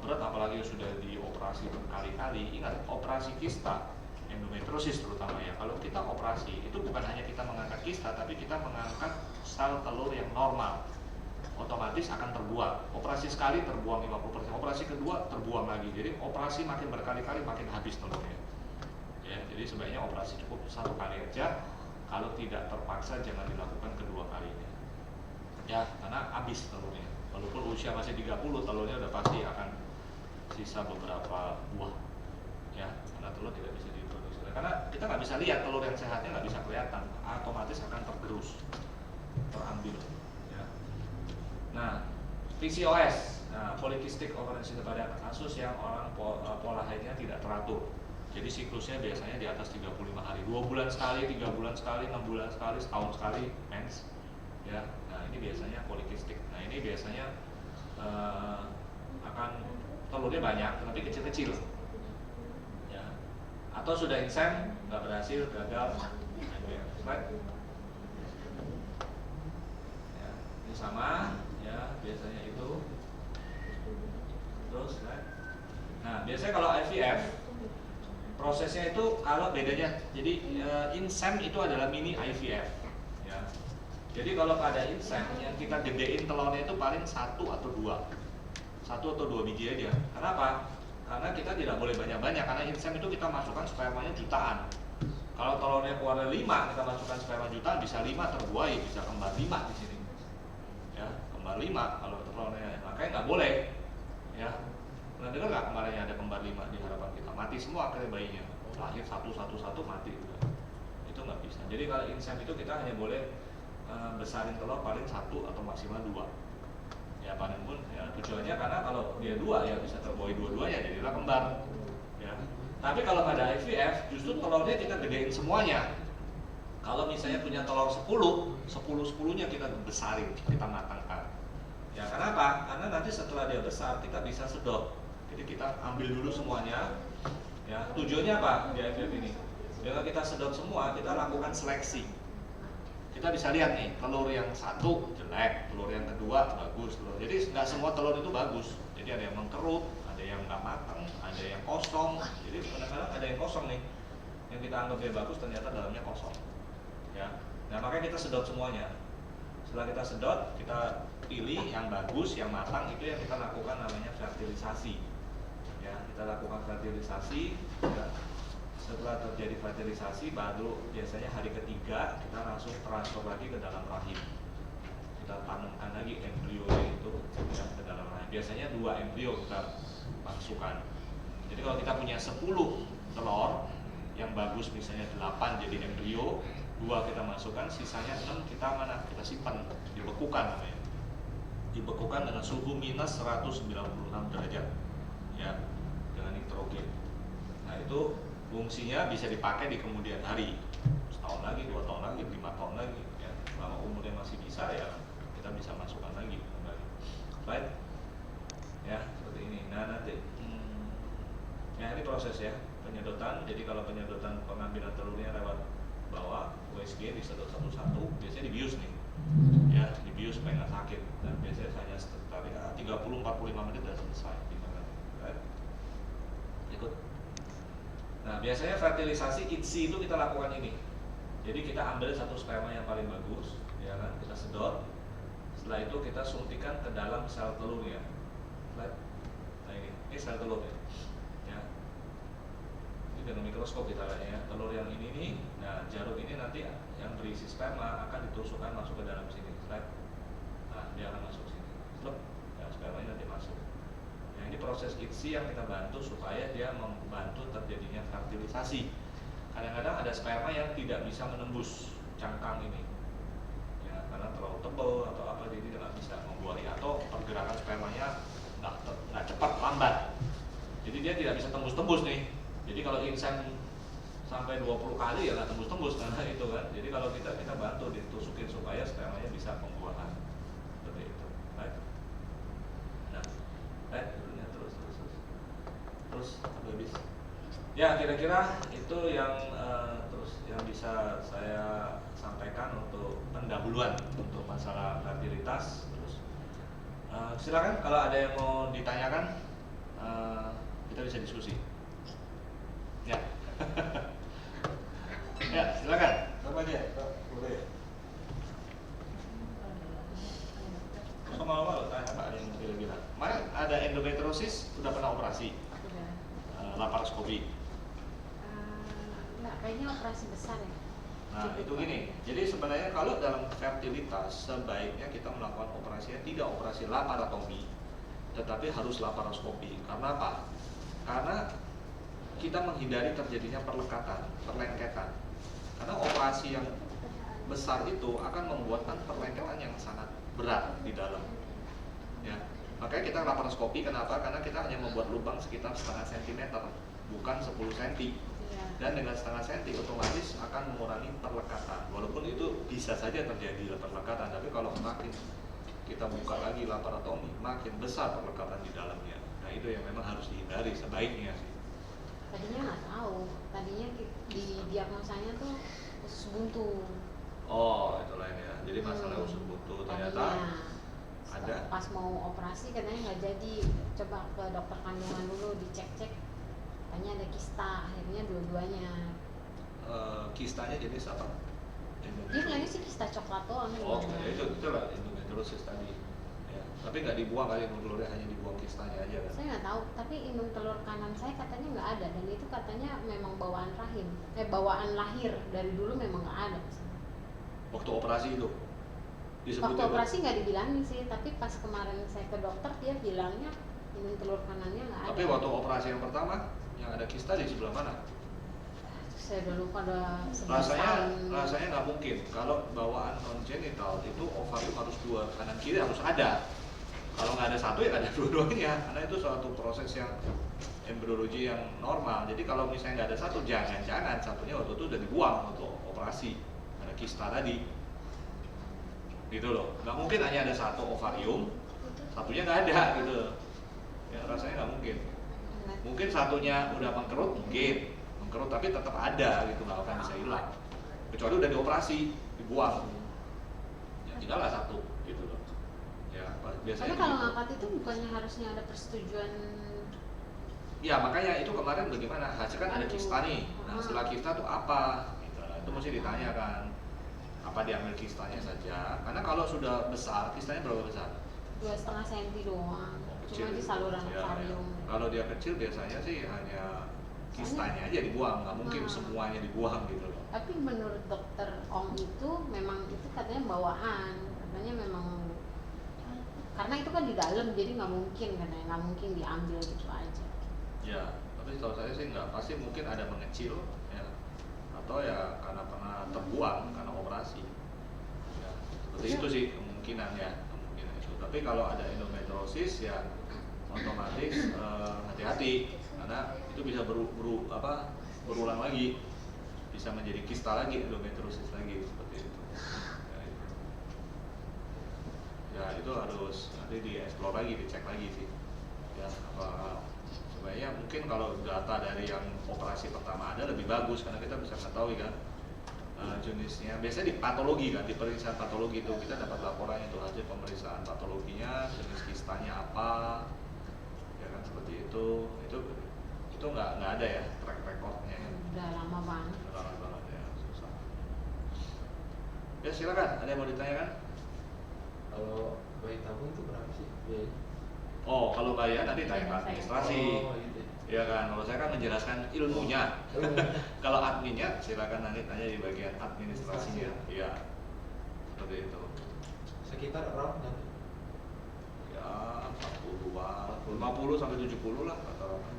berat, apalagi sudah dioperasi berkali-kali. Ingat, operasi kista, endometriosis terutama, ya, kalau kita operasi itu bukan hanya kita mengangkat kista, tapi kita mengangkat sel telur yang normal, otomatis akan terbuang. Operasi sekali terbuang 50%, operasi kedua terbuang lagi. Jadi operasi makin berkali-kali makin habis telurnya, ya. Jadi sebaiknya operasi cukup 1 kali aja. Kalau tidak terpaksa jangan dilakukan kedua kalinya, ya, karena habis telurnya. Walaupun usia masih 30, telurnya udah pasti akan sisa beberapa buah, ya, karena telur tidak bisa diproduksi. Karena kita nggak bisa lihat, telur yang sehatnya nggak bisa kelihatan, otomatis akan tergerus, terambil, ya. Nah, PCOS, nah, polycystic ovarian syndrome, pada kasus yang orang pola haidnya tidak teratur. Jadi siklusnya biasanya di atas 35 hari, 2 bulan sekali, 3 bulan sekali, 6 bulan sekali, setahun sekali mens, ya. Nah, ini biasanya polycystic. Nah, ini biasanya akan telurnya banyak tapi kecil-kecil, ya. Atau sudah insen nggak berhasil, gagal, right? bersama, ya biasanya itu. Terus, nah biasanya kalau IVF prosesnya itu kalau bedanya, jadi INSEM itu adalah mini IVF, ya. Jadi kalau pada INSEM yang kita gedein telurnya itu paling 1 atau 2 biji aja. Kenapa? Karena kita tidak boleh banyak-banyak, karena INSEM itu kita masukkan spermanya jutaan. Kalau telurnya keluar 5, kita masukkan sperma jutaan, bisa 5 terbuai, bisa kembar 5 di sini. Ya, kembar 5 kalau telurnya, makanya nggak boleh. Ya, pernah dengar nggak kemarin ada kembar 5 di harapan kita? Mati semua akhirnya bayinya, lahir satu mati. Itu nggak bisa. Jadi kalau INSEM itu kita hanya boleh besarin telur paling 1 atau maksimal 2. Ya paling pun ya tujuannya karena kalau dia 2 ya bisa terbuai dua-duanya, jadilah kembar. Ya. Tapi kalau pada IVF justru telurnya kita gedein semuanya. Kalau misalnya punya telur 10-10-nya kita besarin, kita matangkan. Ya kenapa? Karena nanti setelah dia besar kita bisa sedot. Jadi kita ambil dulu semuanya. Ya, tujuannya apa di IVF ini? Dengan kita sedot semua, kita lakukan seleksi. Kita bisa lihat nih, telur yang 1 jelek, telur yang kedua bagus. Jadi nggak semua telur itu bagus. Jadi ada yang mengkerut, ada yang nggak matang, ada yang kosong. Jadi kadang-kadang ada yang kosong nih, yang kita anggap dia bagus ternyata dalamnya kosong. Ya, nah makanya kita sedot semuanya. Setelah kita sedot, kita pilih yang bagus, yang matang, itu yang kita lakukan namanya fertilisasi. Ya, kita lakukan fertilisasi. Ya. Setelah terjadi fertilisasi, baru biasanya hari ketiga kita langsung transfer lagi ke dalam rahim. Kita tanamkan lagi embrio itu ya, ke dalam rahim. Biasanya 2 embrio kita masukkan. Jadi kalau kita punya 10 telur, yang bagus misalnya 8 jadi embrio, 2 kita masukkan, sisanya 6 kita mana? Kita simpan, dibekukan namanya. Dibekukan dengan suhu minus 196 derajat, ya, dengan nitrogen. Nah itu fungsinya bisa dipakai di kemudian hari, setahun lagi, 2 tahun lagi, 5 tahun lagi, ya. Selama umurnya masih bisa, ya kita bisa masukkan lagi kembali. Baik, ya seperti ini. Nah nanti, ya ini proses ya penyedotan. Jadi kalau penyedotan pengambilan telurnya lewat bawah USG disedot satu-satu, biasanya dibius nih, ya dibius supaya nggak sakit. Dan biasanya hanya sekitar 30-45 menit sudah selesai. Baik, ikut. Nah biasanya fertilisasi INSI itu kita lakukan ini. Jadi kita ambil satu sperma yang paling bagus, ya kan, kita sedot. Setelah itu kita suntikan ke dalam sel telurnya. Nah ini sel telurnya. Ya. Ini dengan mikroskop kita lihat ya. Telur yang ini nih, nah jarum ini nanti yang berisi sperma akan ditusukkan masuk ke dalam sini. Nah dia akan masuk sini. Ya, spermanya nanti masuk. Ini proses INSI yang kita bantu supaya dia membantu terjadinya fertilisasi. Kadang-kadang ada sperma yang tidak bisa menembus cangkang ini, ya karena terlalu tebal atau apa, jadi tidak bisa membuahi, atau pergerakan spermanya nggak cepat, lambat. Jadi dia tidak bisa tembus-tembus nih. Jadi kalau INSEM sampai 20 kali ya nggak tembus-tembus karena itu kan. Jadi kalau kita bantu ditusukin supaya spermanya bisa pembuahan. Seperti itu. Baik. Nah, terus habis. Ya kira-kira itu yang terus yang bisa saya sampaikan untuk pendahuluan untuk masalah fertilitas. Terus silakan kalau ada yang mau ditanyakan, kita bisa diskusi. Ya. Ya silakan. Apa aja? Boleh. Sama-sama tanya Pak, ada yang kira-kira. Kemarin ada endometriosis, udah pernah operasi? Laparoskopi. Enggak, kayaknya operasi besar ya. Nah itu gini, jadi sebenarnya kalau dalam fertilitas sebaiknya kita melakukan operasinya tidak operasi laparotomi, tetapi harus laparoskopi. Karena apa? Karena kita menghindari terjadinya perlengketan. Karena operasi yang besar itu akan membuatkan perlengketan yang sangat berat di dalam. Ya. Makanya kita laparoskopi, kenapa? Karena kita hanya membuat lubang sekitar setengah sentimeter, bukan 10 cm. Dan dengan setengah senti otomatis akan mengurangi perlekatan. Walaupun itu bisa saja terjadi perlekatan, tapi kalau makin kita buka lagi laparotomi, makin besar perlekatan di dalamnya. Nah itu yang memang harus dihindari sebaiknya sih. Tadinya nggak tahu, tadinya di diagnosanya tuh usus buntu. Oh itu lain ya. Jadi masalah usus buntu ternyata. Ada. pas mau operasi katanya nggak jadi, coba ke dokter kandungan dulu dicek-cek, katanya ada kista, akhirnya dua-duanya. Kistanya jenis apa? Dia bilangnya sih kista coklat doang. Oh, ya itu lah endometriosis tadi. Ya, tapi nggak dibuang kali indung telurnya, hanya dibuang kistanya aja kan? Saya nggak tahu, tapi indung telur kanan saya katanya nggak ada, dan itu katanya memang bawaan rahim, bawaan lahir dari dulu memang nggak ada. Waktu operasi itu disebutnya Waktu operasi nggak dibilangin sih, tapi pas kemarin saya ke dokter dia bilangnya indung telur kanannya nggak ada. Tapi waktu operasi yang pertama yang ada kista di sebelah mana? Saya udah lupa, udah 11 tahun. Rasanya nggak mungkin. Kalau bawaan congenital itu ovarium harus dua, kanan kiri harus ada. Kalau nggak ada satu ya nggak ada dua-duanya, karena itu suatu proses yang embriologi yang normal. Jadi kalau misalnya nggak ada satu, jangan-jangan satunya waktu itu udah dibuang waktu operasi, ada kista tadi. Gitu loh. Nggak mungkin hanya ada satu ovarium, satunya nggak ada gitu. Ya rasanya nggak mungkin. Mungkin satunya udah mengkerut, mengkerut tapi tetap ada gitu, nggak akan bisa hilang. Kecuali udah dioperasi, dibuang. Ya tinggallah satu gitu loh. Ya biasanya. Tapi kalau ngangkat itu bukannya harusnya ada persetujuan? Ya makanya itu kemarin bagaimana? Hasil kan ada kista nih. Nah setelah kista tuh apa? Gitu. Itu mesti ditanyakan. Apa diambil kistanya saja? Karena kalau sudah besar, kistanya berapa besar? 2,5 cm doang. Kecil, Cuma di saluran ya, ovarium. ya. Kalau dia kecil biasanya sih hanya kistanya aja dibuang, nggak mungkin semuanya dibuang gitu loh. Tapi menurut dokter Ong itu memang itu katanya bawaan, katanya memang karena itu kan di dalam, jadi nggak mungkin katanya, nggak mungkin diambil gitu aja. Ya, tapi setahu saya sih nggak, pasti mungkin ada mengecil ya, atau ya karena pernah terbuang karena operasi. Ya, seperti itu sih kemungkinan ya, kemungkinan itu. Tapi kalau ada endometriosis ya otomatis hati-hati karena itu bisa berulang lagi, bisa menjadi kista lagi, endometriosis lagi seperti itu. Ya itu harus nanti dieksplor lagi, dicek lagi sih. Ya apa sebenarnya mungkin kalau data dari yang operasi pertama ada lebih bagus karena kita bisa ketahui kan jenisnya. Biasanya di patologi kan, di pemeriksaan patologi itu kita dapat laporan itu hasil pemeriksaan patologinya, jenis kistanya apa, ya kan seperti itu nggak ada ya track recordnya ya. Udah lama banget. Udah lama banget ya, susah. Ya silakan, ada yang mau ditanyakan? Kalau bayi tabung itu berapa sih biayanya? Oh, kalau bayar nanti tanya ke administrasi. Oh, gitu. Ya kan, kalau saya kan menjelaskan ilmunya. Kalau adminnya silakan nanti tanya di bagian administrasinya. Iya. Seperti itu. Sekitar round kan? Ya, 40-an, 50 sampai 70 lah rata-rata.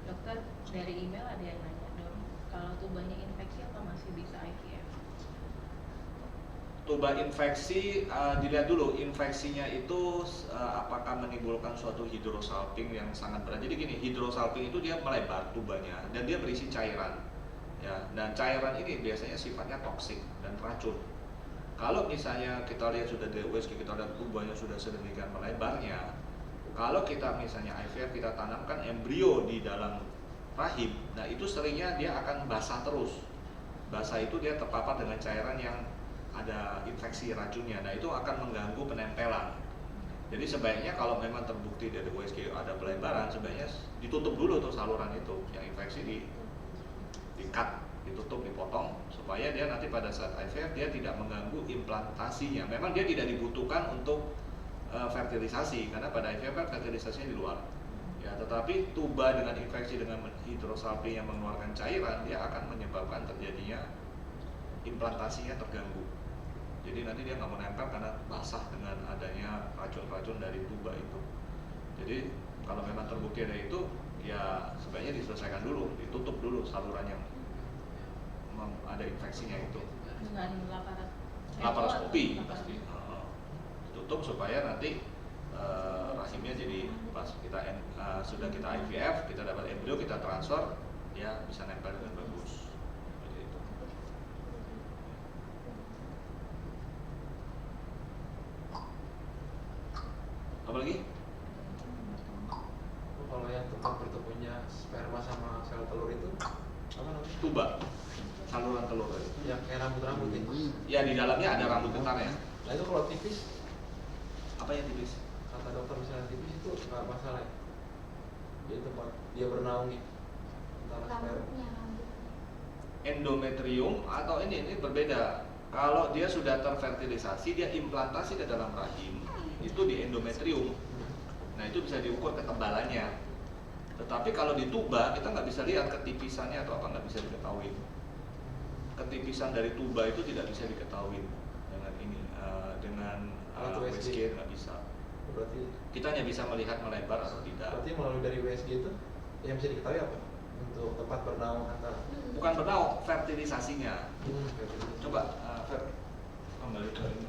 Dokter, dari email ada yang nanya dong, kalau tubanya infeksi atau masih bisa IVF? Tuba infeksi, dilihat dulu infeksinya itu apakah menimbulkan suatu hidrosalping yang sangat berat. Jadi gini, hidrosalping itu dia melebar tubanya dan dia berisi cairan. Ya, dan cairan ini biasanya sifatnya toksik dan racun. Kalau misalnya kita lihat sudah di USG, kita lihat tubanya sudah sedemikian melebarnya. Kalau kita misalnya IVF, kita tanamkan embrio di dalam rahim, nah itu seringnya dia akan basah terus. Basah itu dia terpapar dengan cairan yang ada infeksi racunnya. Nah itu akan mengganggu penempelan. Jadi sebaiknya kalau memang terbukti dari USG ada pelebaran, sebaiknya ditutup dulu tuh saluran itu, yang infeksi di-cut, ditutup, dipotong, supaya dia nanti pada saat IVF dia tidak mengganggu implantasinya. Memang dia tidak dibutuhkan untuk fertilisasi, karena pada IVF kan fertilisasinya di luar. Ya, tetapi tuba dengan infeksi dengan hidrosalping yang mengeluarkan cairan, dia akan menyebabkan terjadinya implantasinya terganggu. Jadi nanti dia nggak mau nempel karena basah dengan adanya racun-racun dari tuba itu. Jadi kalau memang terbukti ada itu, ya sebaiknya diselesaikan dulu, ditutup dulu saluran yang ada infeksinya itu. Dengan Laparoskopi pasti. Tutup supaya nanti rahimnya jadi pas kita sudah kita IVF, kita dapat embrio, kita transfer, ya bisa nempel dengan bagus. Seperti itu. Apa lagi? Kalau yang tempat bertemunya sperma sama sel telur itu apa namanya? Tuba, saluran telur tadi. Yang kayak rambut-rambut itu. Ya di dalamnya ada rambut getarnya. Nah itu kalau tipis, Apa yang tipis? kata dokter misalnya tipis itu nggak masalah ya? Jadi tempat dia bernaung nih antara sperma. Rambutnya, rambut. Endometrium atau ini berbeda. Kalau dia sudah terfertilisasi, dia implantasi ke dalam rahim, itu di endometrium. Nah itu bisa diukur ketebalannya. Tetapi kalau di tuba kita nggak bisa lihat ketipisannya atau apa, nggak bisa diketahui. Ketipisan dari tuba itu tidak bisa diketahui dengan ini, dengan Alat USG nggak bisa. Berarti Kita hanya bisa melihat melebar atau tidak. berarti melalui dari USG itu yang bisa diketahui apa? Untuk tempat bernaung antara. Bukan bernaung, fertilisasinya. Fertilisasi. Coba Fer, kembali ke ini.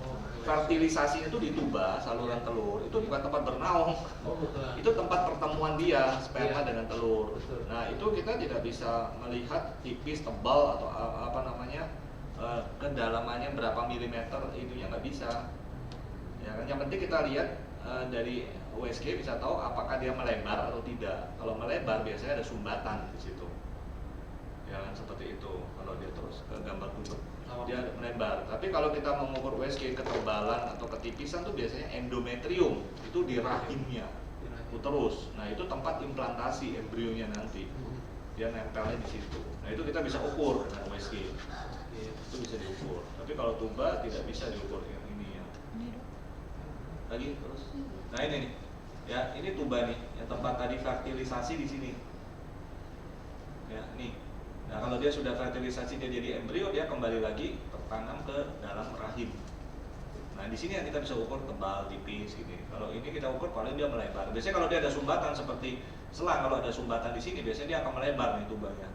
Oh, Fertilisasinya itu di tuba, saluran telur. Itu bukan tempat bernaung. oh bukan. Itu tempat pertemuan dia sperma Iya. dengan telur. Betul. Nah itu kita tidak bisa melihat tipis, tebal atau apa namanya kedalamannya berapa milimeter, itunya nggak bisa. Ya kan, yang penting kita lihat dari USG bisa tahu apakah dia melebar atau tidak. Kalau melebar biasanya ada sumbatan di situ. Ya kan, seperti itu. Kalau dia terus ke gambar tubuh dia melebar. Tapi kalau kita mengukur USG ketebalan atau ketipisan tuh biasanya endometrium itu di rahimnya uterus. Nah itu tempat implantasi embrionya nanti. Dia nempelnya di situ. Nah itu kita bisa ukur dengan USG. Itu bisa diukur. Tapi kalau tuba tidak bisa diukur yang ini ya. Lagi terus. Nah ini nih. Ya, ini tuba nih, yang tempat tadi fertilisasi di sini. Ya, nih. Nah, kalau dia sudah fertilisasi dia jadi embrio, dia kembali lagi tertanam ke dalam rahim. Nah, di sini yang kita bisa ukur tebal, tipis gini. Kalau ini kita ukur paling dia melebar. Biasanya kalau dia ada sumbatan seperti selang, kalau ada sumbatan di sini biasanya dia akan melebar nih tubanya.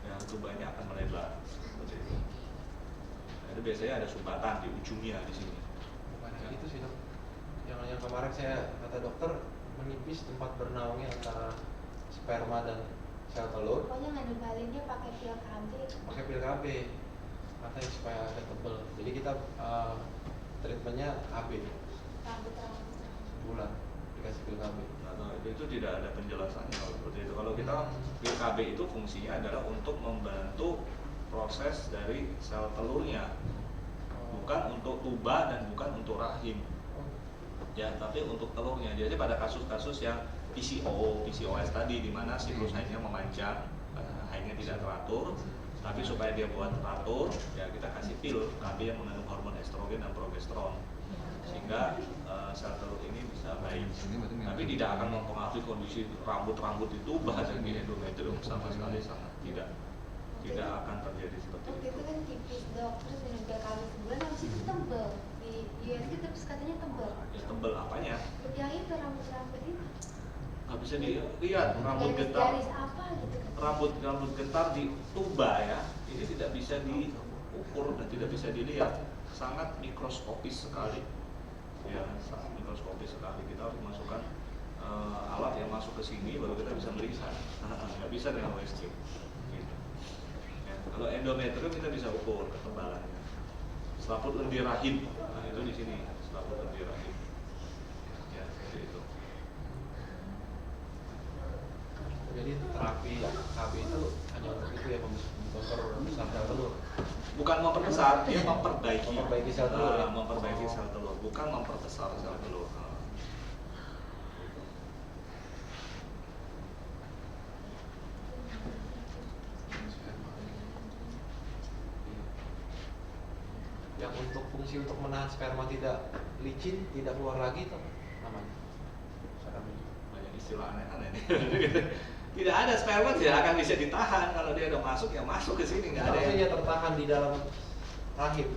Ya, tubanya akan melebar. Seperti itu. Nah, itu biasanya ada sumbatan di ujungnya di sini. Bukan yang itu sih dok. Yang kemarin saya kata dokter menipis tempat bernaungnya antara sperma dan sel telur. Pokoknya ngedebalinnya pakai pil KB. Pakai pil KB katanya supaya agak tebel. Jadi kita treatmentnya KB Rambut-rambut. sebulan dikasih pil KB. Nah, itu tidak ada penjelasannya kalau seperti itu. Kalau kita pil KB itu fungsinya adalah untuk membantu proses dari sel telurnya, bukan untuk tuba dan bukan untuk rahim. Ya, tapi untuk telurnya. Jadi pada kasus-kasus yang PCOS tadi di mana siklus haidnya memanjang, haidnya tidak teratur, tapi supaya dia buat teratur, ya kita kasih pil KB yang mengandung hormon estrogen dan progesteron, sehingga sel telur ini bisa baik. Tapi tidak akan mempengaruhi kondisi rambut-rambut itu bahkan di endometrium sama sekali sangat tidak akan terjadi seperti Waktu itu. itu kan tipis dok, terus minum pil KB sebulan, habis itu tebel. Di USG terus katanya tebel. Ya tebel apanya? Yang itu rambut-rambut itu. Nggak bisa dilihat rambut getar. Garis apa gitu kan? Rambut getar di tuba ya, ini tidak bisa diukur dan tidak bisa dilihat, sangat mikroskopis sekali. Ya, sangat mikroskopis sekali. Kita harus masukkan alat yang masuk ke sini baru kita bisa melihat. Nggak bisa dengan USG. Gitu. Ya, kalau endometrium kita bisa ukur ketebalannya. Selaput lendir rahim, nah itu di sini selaput lendir rahim. Ya, seperti itu. Jadi terapi KB itu hanya untuk itu ya, memperbesar sel telur. Bukan memperbesar, dia memperbaiki. Memperbaiki sel telur, ya? Memperbaiki sel telur, bukan memperbesar sel telur. Yang untuk fungsi untuk menahan sperma tidak licin, tidak keluar lagi itu namanya. Banyak istilah aneh-aneh nih. Tidak ada sperma tidak akan bisa ditahan, kalau dia udah masuk ya masuk ke sini, nggak ada Harusnya yang dia tertahan di dalam rahim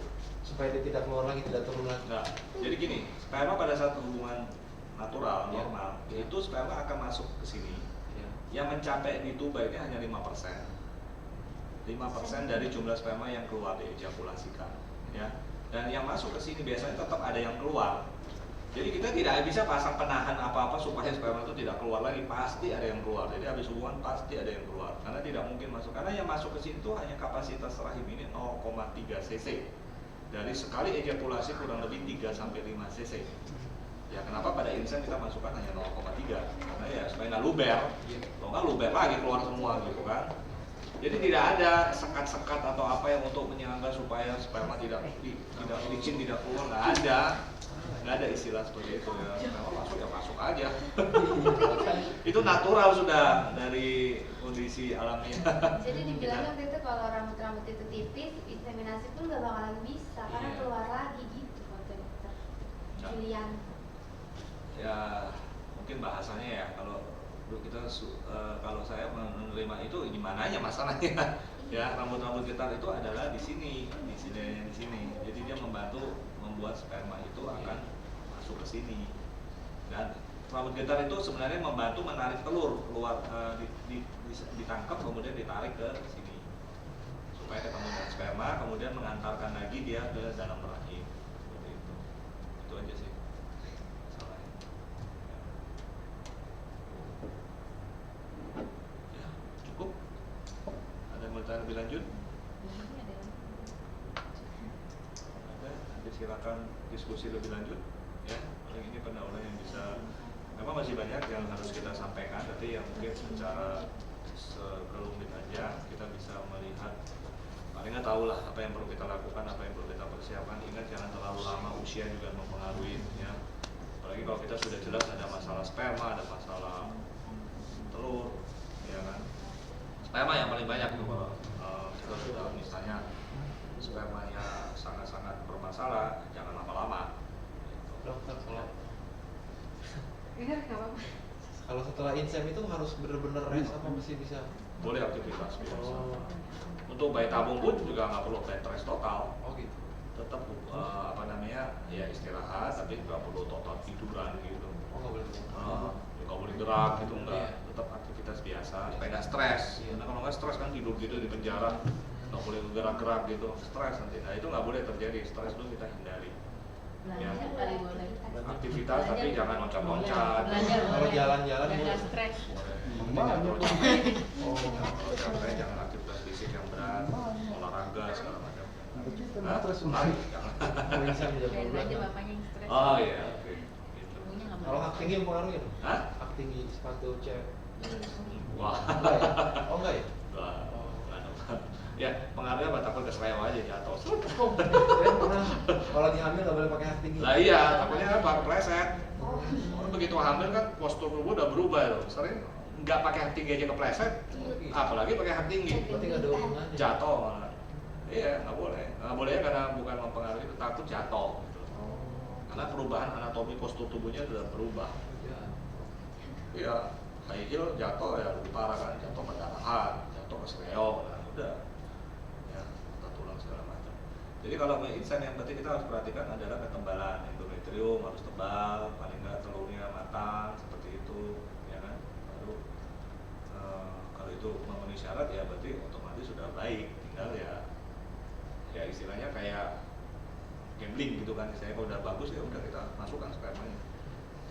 supaya dia tidak keluar lagi, tidak turun lagi. enggak. Jadi gini, sperma pada saat hubungan natural Ya. normal Ya. itu sperma akan masuk ke sini. Ya. Yang mencapai di tuba ini hanya 5%. 5% dari jumlah sperma yang keluar diejakulasikan, ya. Dan yang masuk ke sini biasanya tetap ada yang keluar. Jadi kita tidak bisa pasang penahan apa-apa supaya sperma itu tidak keluar lagi, pasti ada yang keluar. Jadi habis hubungan pasti ada yang keluar, karena tidak mungkin masuk. Karena yang masuk ke situ hanya kapasitas rahim ini 0,3 cc. Dari sekali ejakulasi kurang lebih 3 sampai 5 cc. Ya kenapa pada insan kita masukkan hanya 0,3? Karena ya supaya nggak luber. Kalau nggak luber lagi keluar semua gitu kan. Jadi tidak ada sekat-sekat atau apa yang untuk menyangga supaya sperma tidak licin, tidak keluar, nggak ada istilah seperti itu ya. Sperma masuk ya masuk aja. Itu natural sudah dari kondisi alamiah. Jadi dibilangnya waktu itu kalau rambut-rambut itu tipis, inseminasi pun nggak bakalan bisa karena Iya. keluar lagi gitu kata dokter Ya. Julian. Ya mungkin bahasanya ya kalau kita kalau saya menerima itu gimana aja masalahnya. Ya rambut-rambut getar itu adalah di sini. Jadi dia membantu membuat sperma itu akan masuk ke sini. Dan rambut getar itu sebenarnya membantu menarik telur keluar, ditangkap kemudian ditarik ke sini supaya ketemu dengan sperma, kemudian mengantarkan lagi dia ke dalam rahim. Seperti itu aja sih masalahnya. Ya, cukup. Ada yang mau tanya lebih lanjut? Ini ada yang Ada, nanti silakan diskusi lebih lanjut. Ya, paling ini pendahuluan yang bisa. Memang masih banyak yang harus kita sampaikan, tapi yang mungkin secara sekelumit aja kita bisa melihat. Paling nggak tahu lah apa yang perlu kita lakukan, apa yang perlu kita persiapkan. Ingat jangan terlalu lama, usia juga mempengaruhi ya. Apalagi kalau kita sudah jelas ada masalah sperma, ada masalah telur, ya kan. Sperma yang paling banyak tuh kalau kita sudah misalnya spermanya sangat-sangat bermasalah, jangan lama-lama. Dokter, Iya, nggak apa-apa. kalau setelah insem itu harus bener-bener rest apa masih bisa? Boleh aktivitas biasa. Oh, Untuk bayi tabung pun juga nggak perlu bed rest total. oh gitu. Tetap ya istirahat, tapi nggak perlu total tiduran gitu. Oh nggak boleh. Nggak boleh gerak gitu, Iya. enggak. Tetap aktivitas biasa supaya nggak stres. Iya. Karena kalau nggak stres kan tidur gitu di penjara, nggak boleh gerak-gerak gitu, stres nanti. Nah itu nggak boleh terjadi. Stres itu kita hindari. belanja Ya. kali boleh. Aktivitas tapi jangan loncat-loncat. Belajar Kalau boleh. jalan-jalan Biar boleh. nggak stres. Oh, Kalau capek jangan aktivitas fisik yang berat, olahraga segala macam. Kenapa stres Lari, jangan. mau insem jam Biarin 12. aja bapaknya yang stres. Oh iya, oke. Gitu. Ibunya nggak Kalau boleh. hak tinggi mempengaruhi ya? Hah? Hak tinggi sepatu cewek. Wah. Enggak ya? Oh enggak ya? Wah, nggak ada. Ya, pengaruhnya apa? Takut kesleo aja jatuh. Saya pernah kalau lagi hamil nggak boleh pakai hak tinggi. Lah iya, takutnya apa? Kepleset. Orang begitu hamil kan postur tubuh udah berubah loh. Sering nggak pakai hak tinggi aja kepleset, apalagi pakai hak tinggi. Berarti nggak ada hubungannya. Jatuh malah. Iya, nggak boleh. Nggak boleh karena bukan mempengaruhi itu, takut jatuh. Gitu. Oh. Karena perubahan anatomi postur tubuhnya sudah berubah. Ya. Iya, high heel jatuh ya lebih parah kan, jatuh pendarahan, jatuh kesleo, nah udah. Ya, patah tulang segala macam. Jadi kalau insem yang penting kita harus perhatikan adalah ketebalan endometrium harus tebal, paling nggak telurnya matang seperti itu, ya kan. Baru kalau itu memenuhi syarat ya berarti otomatis sudah baik. Tinggal ya istilahnya kayak gambling gitu kan. Saya kalau udah bagus ya udah kita masukkan spermanya.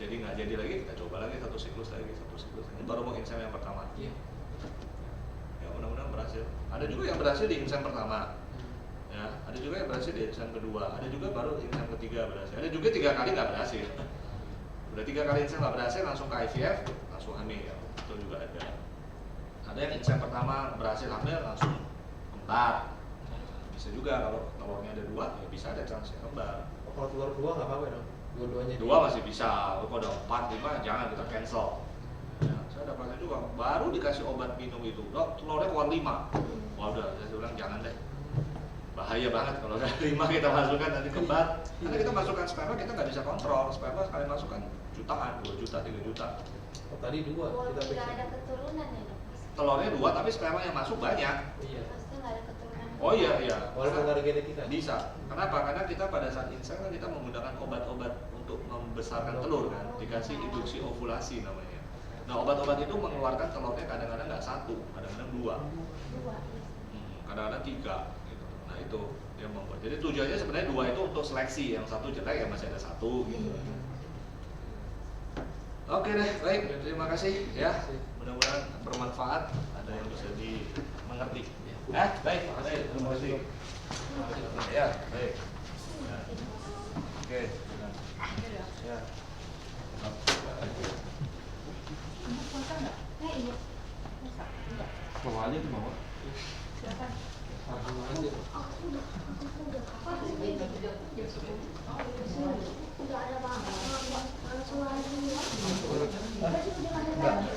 Jadi nggak jadi lagi kita coba lagi satu siklus lagi. Ini baru mau insem yang pertama. Iya. Ya mudah-mudahan berhasil. Ada juga yang berhasil di insem pertama. Ya, ada juga yang berhasil di insem kedua. Ada juga baru insem ketiga berhasil. Ada juga 3 kali nggak berhasil. Udah 3 kali insem nggak berhasil langsung ke IVF, langsung hamil. Itu juga ada. Ada yang insem pertama berhasil hamil langsung kembar. Bisa juga kalau telurnya ada 2 ya bisa ada chance kembar. Oh, kalau telur dua nggak apa-apa dong. Dua-duanya. 2 masih bisa. Kalau ada 4, 5 jangan kita cancel. Ya, saya dapatnya juga baru dikasih obat minum itu, dok telurnya keluar 5. Wah udah, saya bilang jangan deh. Bahaya banget kalau ada 5 kita masukkan nanti kembar. Karena kita masukkan sperma kita nggak bisa kontrol. Sperma sekali masukkan jutaan, 2 juta, 3 juta. Oh, tadi dua Oh, kita tidak periksa. ada keturunan ya dok? Telurnya 2 tapi sperma yang masuk banyak. Iya. Maksudnya nggak ada keturunan? Oh iya. Walaupun nggak ada genetika. Bisa. Kenapa? Karena kita pada saat insem kan kita menggunakan obat-obat untuk membesarkan telur kan, dikasih induksi ovulasi namanya. Nah obat-obat itu mengeluarkan telurnya kadang-kadang nggak 1, kadang-kadang 2, Dua, kadang-kadang 3 gitu. Nah itu yang membuat. Jadi tujuannya sebenarnya 2 itu untuk seleksi, yang 1 jelek ya masih ada 1 gitu. Oke deh, baik. Terima kasih ya. Mudah-mudahan bermanfaat, ada yang bisa dimengerti. Baik. Terima kasih. Ya, baik. Ya. Oke. Ya. iya. Bawa aja tuh bawa. Silakan. Terima kasih. Udah ada bang, langsung lagi. Enggak.